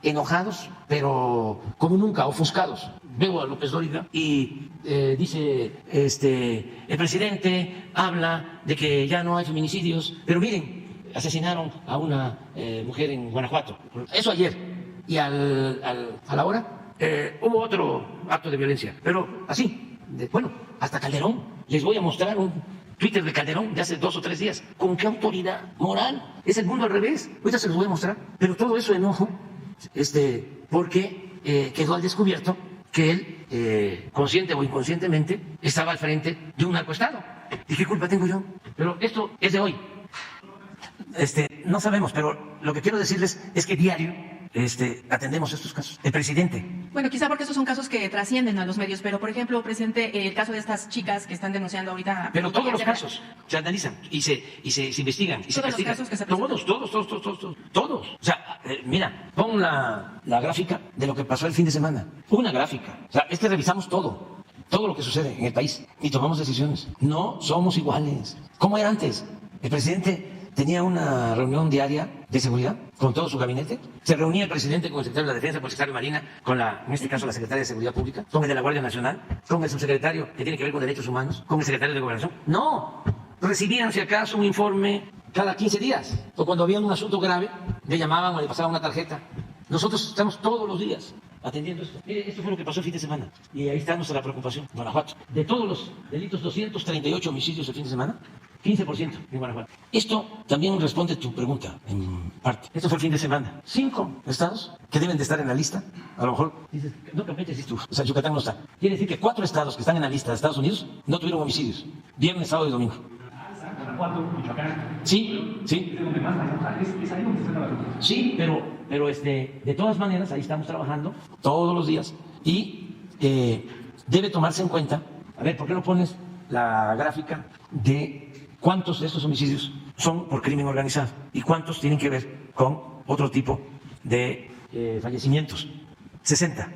enojados, pero como nunca, ofuscados. Veo a López Dóriga y dice, el presidente habla de que ya no hay feminicidios, pero miren, asesinaron a una mujer en Guanajuato. Eso ayer. Y a la hora hubo otro acto de violencia, pero así, hasta Calderón. Les voy a mostrar un Twitter de Calderón de hace 2 o 3 días. ¿Con qué autoridad moral? Es el mundo al revés. Ahorita se los voy a mostrar. Pero todo eso enojo, porque quedó al descubierto que él, consciente o inconscientemente, estaba al frente de un narcoestado. ¿Y qué culpa tengo yo? Pero esto es de hoy. No sabemos, pero lo que quiero decirles es que diario atendemos estos casos. El presidente. Bueno, quizá porque esos son casos que trascienden a los medios, pero por ejemplo, presidente, el caso de estas chicas que están denunciando ahorita. Pero todos los casos se analizan y se investigan y se castigan. Todos. O sea, mira, pon la gráfica de lo que pasó el fin de semana. Una gráfica. O sea, revisamos todo lo que sucede en el país y tomamos decisiones. No somos iguales. ¿Cómo era antes? El presidente tenía una reunión diaria de seguridad con todo su gabinete. Se reunía el presidente con el secretario de la Defensa, con el secretario de Marina, con en este caso la secretaria de Seguridad Pública, con el de la Guardia Nacional, con el subsecretario que tiene que ver con derechos humanos, con el secretario de Gobernación. No, recibían si acaso un informe cada 15 días. O cuando había un asunto grave, le llamaban o le pasaban una tarjeta. Nosotros estamos todos los días atendiendo esto. Mire, esto fue lo que pasó el fin de semana. Y ahí está nuestra preocupación. Guanajuato. De todos los delitos, 238 homicidios el fin de semana, 15% en Guanajuato. Esto también responde a tu pregunta, en parte. Esto fue el fin de semana. 5 estados que deben de estar en la lista. A lo mejor dices, no, Campeche dices tú, o sea, Yucatán no está. Quiere decir que 4 estados que están en la lista de Estados Unidos no tuvieron homicidios. Viernes, sábado y domingo. Sí, sí. Sí, pero de todas maneras, ahí estamos trabajando todos los días y debe tomarse en cuenta, a ver, ¿por qué no pones la gráfica de cuántos de estos homicidios son por crimen organizado y cuántos tienen que ver con otro tipo de fallecimientos? 60.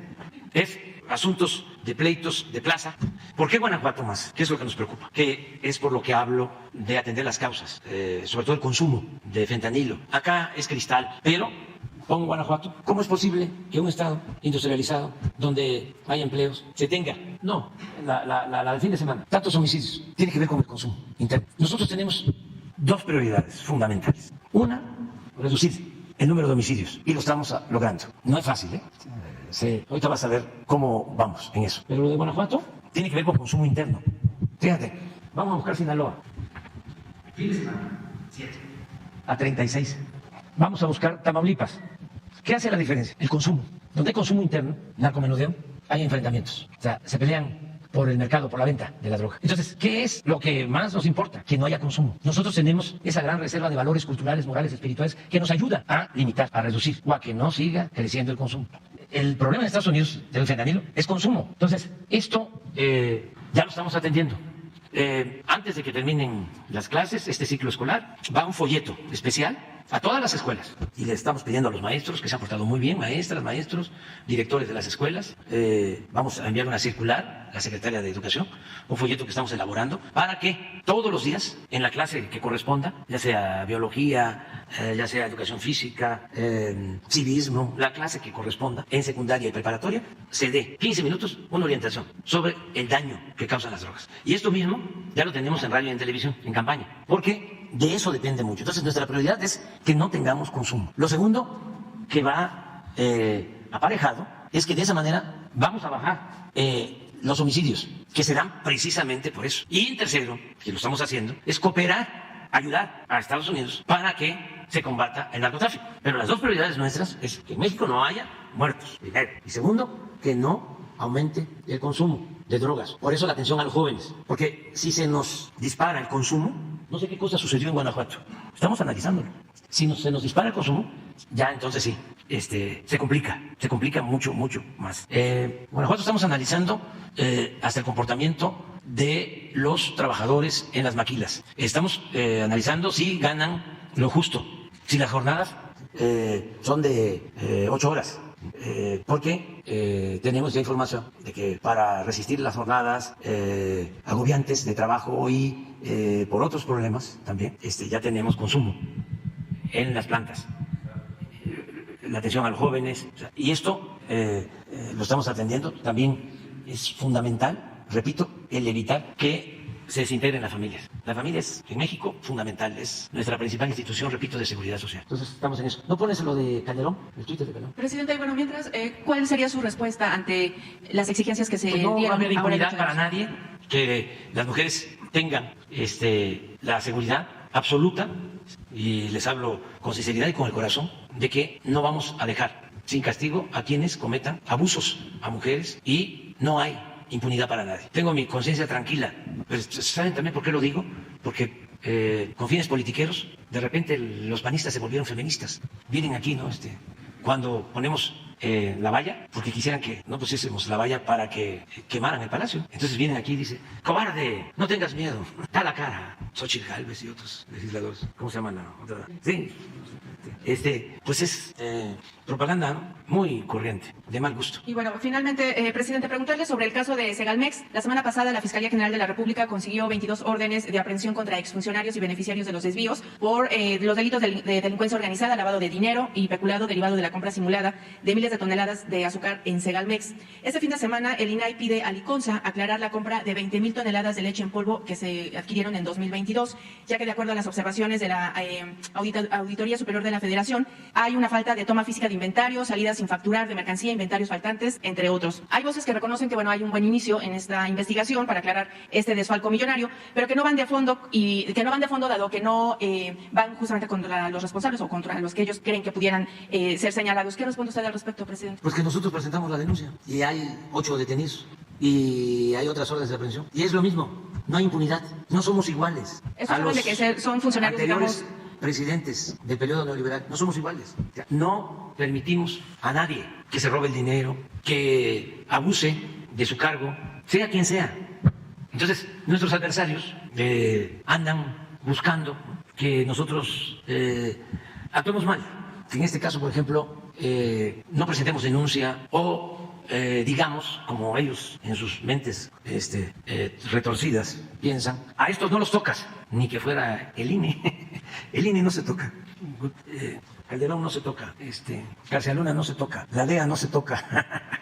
Es asuntos de pleitos de plaza. ¿Por qué Guanajuato más? ¿Qué es lo que nos preocupa? Que es por lo que hablo de atender las causas, sobre todo el consumo de fentanilo. Acá es cristal, pero pongo Guanajuato. ¿Cómo es posible que un estado industrializado, donde hay empleos, se tenga? No, la del fin de semana. Tantos homicidios. Tiene que ver con el consumo interno. Nosotros tenemos 2 prioridades fundamentales. Una, reducir el número de homicidios. Y lo estamos logrando. No es fácil, ¿eh? Ahorita vas a ver cómo vamos en eso. Pero lo de Guanajuato tiene que ver con consumo interno. Fíjate, vamos a buscar Sinaloa. Fin de semana, 7. A 36. Vamos a buscar Tamaulipas. ¿Qué hace la diferencia? El consumo. Donde hay consumo interno, narcomenudeo, hay enfrentamientos. O sea, se pelean por el mercado, por la venta de la droga. Entonces, ¿qué es lo que más nos importa? Que no haya consumo. Nosotros tenemos esa gran reserva de valores culturales, morales, espirituales, que nos ayuda a limitar, a reducir, o a que no siga creciendo el consumo. El problema en Estados Unidos del fentanilo es consumo. Entonces, esto ya lo estamos atendiendo. Antes de que terminen las clases, este ciclo escolar, va un folleto especial a todas las escuelas. Y le estamos pidiendo a los maestros que se han portado muy bien, maestras, maestros, directores de las escuelas. Vamos a enviar una circular, la secretaria de Educación, un folleto que estamos elaborando, para que todos los días, en la clase que corresponda, ya sea biología, ya sea educación física, civismo, la clase que corresponda, en secundaria y preparatoria, se dé 15 minutos una orientación sobre el daño que causan las drogas. Y esto mismo ya lo tenemos en radio y en televisión, en campaña, porque de eso depende mucho. Entonces, nuestra prioridad es que no tengamos consumo. Lo segundo que va aparejado es que de esa manera vamos a bajar los homicidios, que se dan precisamente por eso. Y en tercero, que lo estamos haciendo, es cooperar, ayudar a Estados Unidos para que se combata el narcotráfico. Pero las 2 prioridades nuestras es que en México no haya muertos, primero. Y segundo, que no aumente el consumo de drogas. Por eso la atención a los jóvenes. Porque si se nos dispara el consumo, no sé qué cosa sucedió en Guanajuato. Estamos analizándolo. Si se nos dispara el consumo, ya entonces sí, se complica mucho, mucho más. Guanajuato estamos analizando hasta el comportamiento de los trabajadores en las maquilas. Estamos analizando si ganan lo justo, si las jornadas son de 8 horas. Porque tenemos ya información de que para resistir las jornadas agobiantes de trabajo y por otros problemas también, ya tenemos consumo en las plantas, la atención a los jóvenes, y esto lo estamos atendiendo. También es fundamental, repito, el evitar que se desintegren las familias. La familia es, en México, fundamental, es nuestra principal institución, repito, de seguridad social. Entonces, estamos en eso. ¿No pones lo de Calderón, el Twitter de Calderón? Presidente, bueno, mientras, ¿cuál sería su respuesta ante las exigencias que se pues no dieron? No va a haber impunidad para nadie, que las mujeres tengan la seguridad absoluta, y les hablo con sinceridad y con el corazón, de que no vamos a dejar sin castigo a quienes cometan abusos a mujeres, y no hay impunidad para nadie. Tengo mi conciencia tranquila. Pero ¿saben también por qué lo digo? Porque con fines politiqueros, de repente los panistas se volvieron feministas. Vienen aquí, ¿no? Cuando ponemos la valla, porque quisieran que no pusiésemos la valla para que quemaran el palacio. Entonces vienen aquí y dicen, cobarde, no tengas miedo, da la cara. Xochitl Gálvez y otros legisladores. ¿Cómo se llama la otra? Sí. Pues es propaganda, ¿no? Muy corriente, de mal gusto. Y bueno, finalmente, presidente, preguntarle sobre el caso de Segalmex. La semana pasada, la Fiscalía General de la República consiguió 22 órdenes de aprehensión contra exfuncionarios y beneficiarios de los desvíos por los delitos de delincuencia organizada, lavado de dinero y peculado derivado de la compra simulada de miles de toneladas de azúcar en Segalmex. Este fin de semana, el INAI pide a Liconza aclarar la compra de 20,000 toneladas de leche en polvo que se adquirieron en 2020. 2022, ya que de acuerdo a las observaciones de la Auditoría Superior de la Federación, hay una falta de toma física de inventario, salidas sin facturar de mercancía, inventarios faltantes, entre otros. Hay voces que reconocen que hay un buen inicio en esta investigación para aclarar este desfalco millonario, pero que no van de fondo dado que no van justamente contra los responsables o contra los que ellos creen que pudieran ser señalados. ¿Qué responde usted al respecto, presidente? Pues que nosotros presentamos la denuncia y hay 8 detenidos y hay otras órdenes de aprehensión. Y es lo mismo, no hay impunidad, no somos iguales. Eso habla de que son funcionarios, anteriores digamos, presidentes del periodo neoliberal, no somos iguales. O sea, no permitimos a nadie que se robe el dinero, que abuse de su cargo, sea quien sea. Entonces, nuestros adversarios andan buscando que nosotros actuemos mal. En este caso, por ejemplo, no presentemos denuncia o digamos, como ellos en sus mentes retorcidas piensan, a estos no los tocas, ni que fuera el INE. El INE no se toca. Calderón no se toca, García Luna no se toca, la DEA no se toca.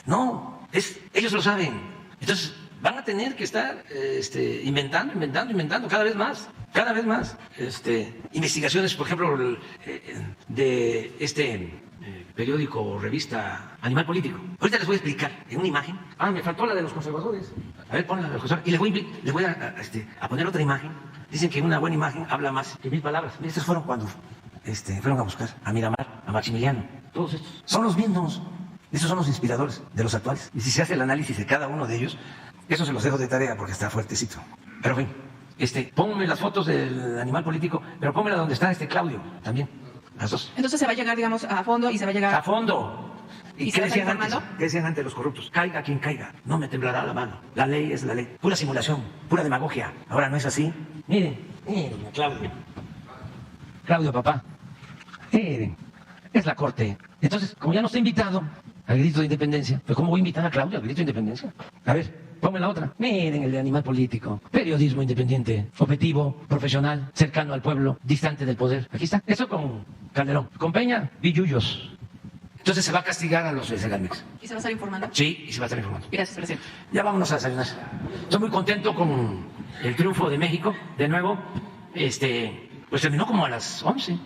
No, ellos lo saben. Entonces, van a tener que estar inventando cada vez más. Investigaciones, por ejemplo, de periódico o revista Animal Político. Ahorita les voy a explicar en una imagen. Me faltó la de los conservadores. A ver, ponla de los conservadores. Y les voy a poner otra imagen. Dicen que una buena imagen habla más que 1000 palabras. Estos fueron cuando fueron a buscar a Miramar, a Maximiliano. Todos estos son los mismos. Estos son los inspiradores de los actuales. Y si se hace el análisis de cada uno de ellos, eso se los dejo de tarea porque está fuertecito. Pero en fin, pónganme las fotos del Animal Político, pero pónganla donde está Claudio también. Las dos. Entonces se va a llegar, digamos, a fondo y se va a llegar... A fondo. ¿Y qué decían antes? ¿Qué decían antes los corruptos? Caiga quien caiga, no me temblará la mano. La ley es la ley. Pura simulación, pura demagogia. Ahora no es así. Miren, Claudio. Claudio, papá. Miren, es la corte. Entonces, como ya no está invitado al grito de independencia, pues ¿cómo voy a invitar a Claudio al grito de independencia? A ver, ponme la otra. Miren el de Animal Político. Periodismo independiente, objetivo, profesional, cercano al pueblo, distante del poder. Aquí está. Eso con Calderón. Con Peña, billullos. Entonces se va a castigar a los de Segalmex. ¿Y se va a estar informando? Sí, y se va a estar informando. Gracias, presidente. Ya vámonos a desayunar. Estoy muy contento con el triunfo de México. De nuevo, pues terminó como a las 11.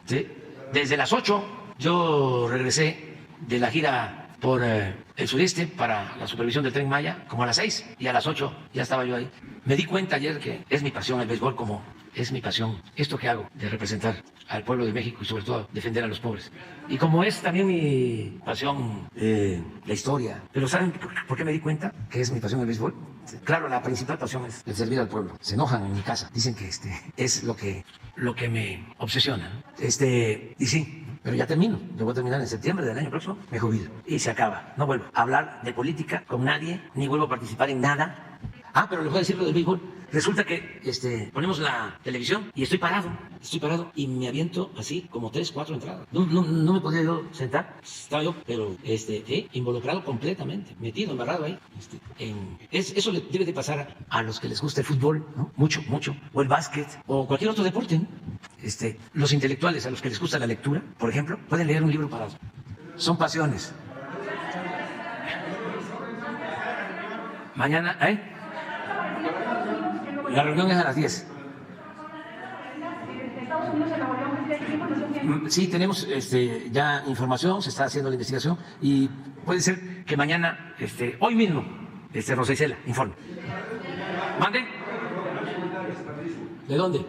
¿Sí? Desde las 8 yo regresé de la gira por el sureste para la supervisión del Tren Maya, como a las 6, y a las 8 ya estaba yo ahí. Me di cuenta ayer que es mi pasión el béisbol, como es mi pasión esto que hago de representar al pueblo de México y sobre todo defender a los pobres. Y como es también mi pasión la historia. Pero ¿saben por qué me di cuenta que es mi pasión el béisbol? Claro, la principal pasión es el servir al pueblo. Se enojan en mi casa, dicen que es lo que me obsesiona, ¿no? Y sí, pero ya termino. Yo voy a terminar en septiembre del año próximo, me jubilo y se acaba. No vuelvo a hablar de política con nadie, ni vuelvo a participar en nada. Pero les voy a decir lo del béisbol. Resulta que ponemos la televisión y estoy parado y me aviento así como 3, 4 entradas. No me podía yo sentar, estaba yo, pero involucrado completamente, metido, embarrado ahí. Eso le debe de pasar a los que les gusta el fútbol, ¿no? Mucho, o el básquet, o cualquier otro deporte, ¿no? Los intelectuales, a los que les gusta la lectura, por ejemplo, pueden leer un libro parado. Son pasiones. Mañana, la reunión es a las 10. Sí, tenemos ya información, se está haciendo la investigación y puede ser que mañana, hoy mismo, Rosa Isela, informe. ¿Mande? ¿De dónde?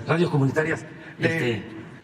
Radios comunitarias.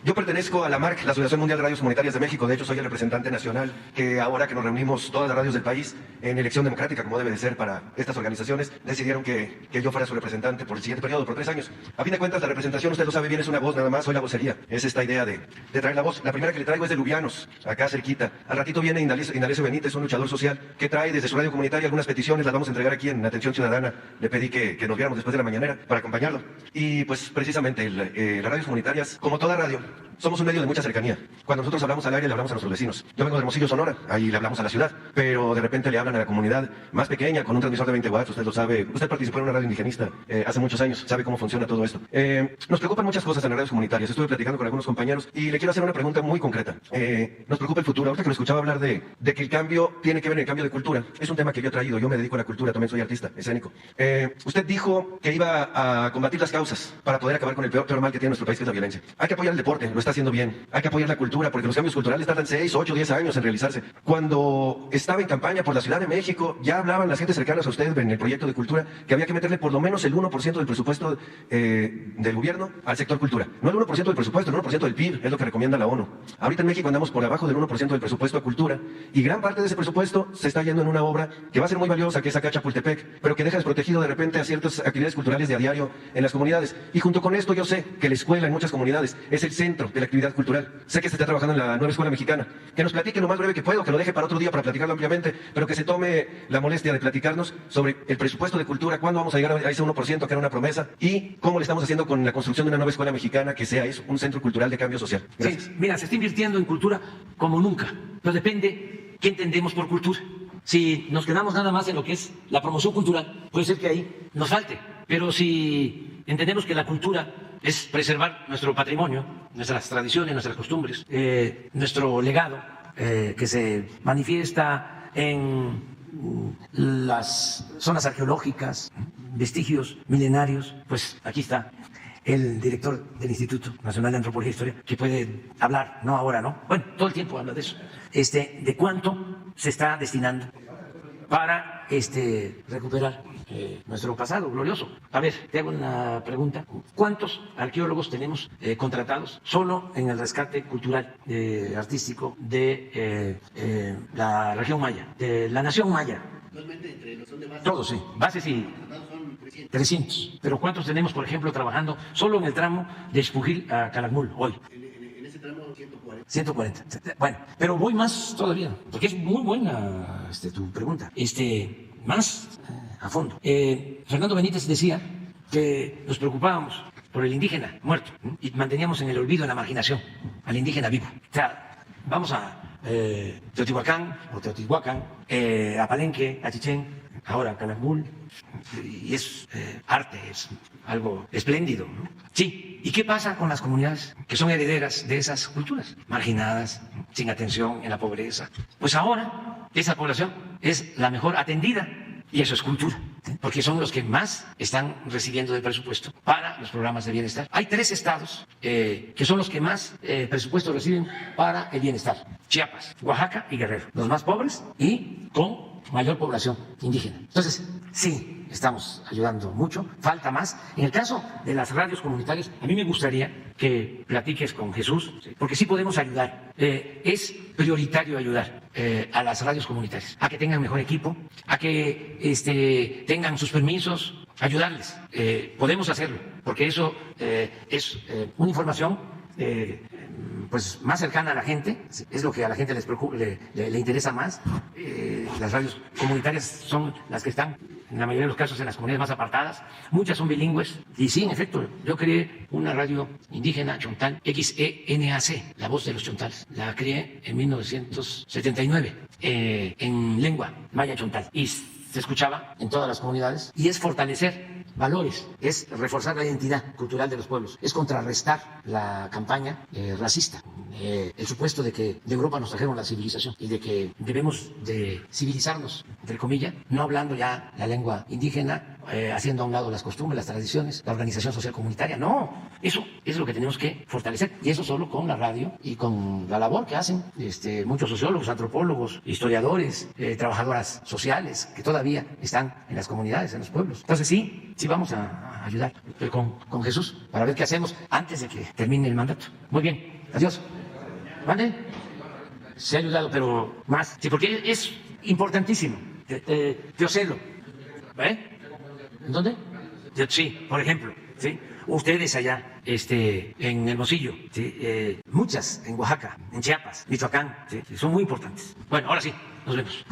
Yo pertenezco a la MARC, la Asociación Mundial de Radios Comunitarias de México. De hecho, soy el representante nacional que ahora que nos reunimos todas las radios del país en elección democrática, como debe de ser para estas organizaciones, decidieron que yo fuera su representante por el siguiente periodo, por 3 años. A fin de cuentas, la representación, usted lo sabe bien, es una voz nada más, soy la vocería. Es esta idea de traer la voz. La primera que le traigo es de Lubianos, acá cerquita. Al ratito viene Indalecio Benítez, un luchador social, que trae desde su radio comunitaria algunas peticiones, las vamos a entregar aquí en Atención Ciudadana. Le pedí que nos viéramos después de la mañanera para acompañarlo. Y pues precisamente las radios comunitarias, como toda radio, somos un medio de mucha cercanía. Cuando nosotros hablamos al aire, le hablamos a nuestros vecinos. Yo vengo de Hermosillo, Sonora, ahí le hablamos a la ciudad, pero de repente le hablan a la comunidad más pequeña, con un transmisor de 20 watts, usted lo sabe. Usted participó en una radio indigenista hace muchos años, sabe cómo funciona todo esto. Nos preocupan muchas cosas en las radios comunitarias. Estuve platicando con algunos compañeros y le quiero hacer una pregunta muy concreta. Nos preocupa el futuro. Ahorita que lo escuchaba hablar de que el cambio tiene que ver en el cambio de cultura. Es un tema que yo he traído. Yo me dedico a la cultura, también soy artista escénico. Usted dijo que iba a combatir las causas para poder acabar con el peor mal que tiene nuestro país, que es la violencia. Hay que apoyar el deporte, lo está haciendo bien. Hay que apoyar la cultura, porque los cambios culturales tardan 6, 8, 10 años en realizarse. Cuando estaba en campaña por la Ciudad de México, ya hablaban las gentes cercanas a usted en el proyecto de cultura que había que meterle por lo menos el 1% del presupuesto del gobierno al sector cultura. No el 1% del presupuesto, el 1% del PIB, es lo que recomienda la ONU. Ahorita en México andamos por abajo del 1% del presupuesto a cultura, y gran parte de ese presupuesto se está yendo en una obra que va a ser muy valiosa, que es acá Chapultepec, pero que deja desprotegido de repente a ciertas actividades culturales de a diario en las comunidades. Y junto con esto yo sé que la escuela en muchas comunidades es el centro de la actividad cultural. Sé que se está trabajando en la nueva escuela mexicana. Que nos platique lo más breve que puedo, que lo deje para otro día para platicarlo ampliamente, pero que se tome la molestia de platicarnos sobre el presupuesto de cultura, cuándo vamos a llegar a ese 1%, que era una promesa, y cómo le estamos haciendo con la construcción de una nueva escuela mexicana que sea eso, un centro cultural de cambio social. Gracias. Sí, mira, se está invirtiendo en cultura como nunca, pero depende qué entendemos por cultura. Si nos quedamos nada más en lo que es la promoción cultural, puede ser que ahí nos falte, pero si entendemos que la cultura es preservar nuestro patrimonio, nuestras tradiciones, nuestras costumbres, nuestro legado, que se manifiesta en las zonas arqueológicas, vestigios milenarios, pues aquí está el director del Instituto Nacional de Antropología e Historia, que puede hablar, no ahora, ¿no? Bueno, todo el tiempo habla de eso, de cuánto se está destinando para recuperar nuestro pasado glorioso. A ver, te hago una pregunta. ¿Cuántos arqueólogos tenemos contratados solo en el rescate cultural, artístico de la región maya, de la nación maya? Todos, sí. Bases y 300. Pero ¿cuántos tenemos, por ejemplo, trabajando solo en el tramo de Xpujil a Calakmul hoy? En ese tramo 140. Bueno, pero voy más todavía, porque es muy buena tu pregunta. Más a fondo. Fernando Benítez decía que nos preocupábamos por el indígena muerto y manteníamos en el olvido, en la marginación, al indígena vivo. O sea, vamos a Teotihuacán, a Palenque, a Chichén, ahora a Calakmul, y es arte, es algo espléndido, ¿no? Sí, ¿y qué pasa con las comunidades que son herederas de esas culturas? Marginadas, sin atención, en la pobreza. Pues ahora esa población es la mejor atendida, y eso es cultura, porque son los que más están recibiendo de presupuesto para los programas de bienestar. Hay 3 estados que son los que más presupuesto reciben para el bienestar: Chiapas, Oaxaca y Guerrero, los más pobres y con mayor población indígena. Entonces, sí, estamos ayudando mucho, falta más. En el caso de las radios comunitarias, a mí me gustaría que platiques con Jesús, porque sí podemos ayudar. Es prioritario ayudar a las radios comunitarias, a que tengan mejor equipo, a que tengan sus permisos, ayudarles. Podemos hacerlo, porque eso es una información pues más cercana a la gente, es lo que a la gente le interesa más. Las radios comunitarias son las que están, en la mayoría de los casos, en las comunidades más apartadas. Muchas son bilingües. Y sí, en efecto, yo creé una radio indígena chontal, XENAC, La Voz de los Chontales. La creé en 1979 en lengua maya chontal. Y se escuchaba en todas las comunidades. Y es fortalecer valores, es reforzar la identidad cultural de los pueblos, es contrarrestar la campaña racista, el supuesto de que de Europa nos trajeron la civilización y de que debemos de civilizarnos, entre comillas, no hablando ya la lengua indígena, haciendo a un lado las costumbres, las tradiciones, la organización social comunitaria. No, eso es lo que tenemos que fortalecer, y eso solo con la radio y con la labor que hacen muchos sociólogos, antropólogos, historiadores, trabajadoras sociales que todavía están en las comunidades, en los pueblos. Entonces sí vamos a ayudar con Jesús para ver qué hacemos antes de que termine el mandato. Muy bien, adiós. ¿Vale? Se ha ayudado, pero más. Sí, porque es importantísimo. Teocelo. ¿En dónde? Sí, por ejemplo. ¿Sí? Ustedes allá, en Hermosillo, ¿sí? Muchas en Oaxaca, en Chiapas, Michoacán, ¿sí? Son muy importantes. Bueno, ahora sí, nos vemos.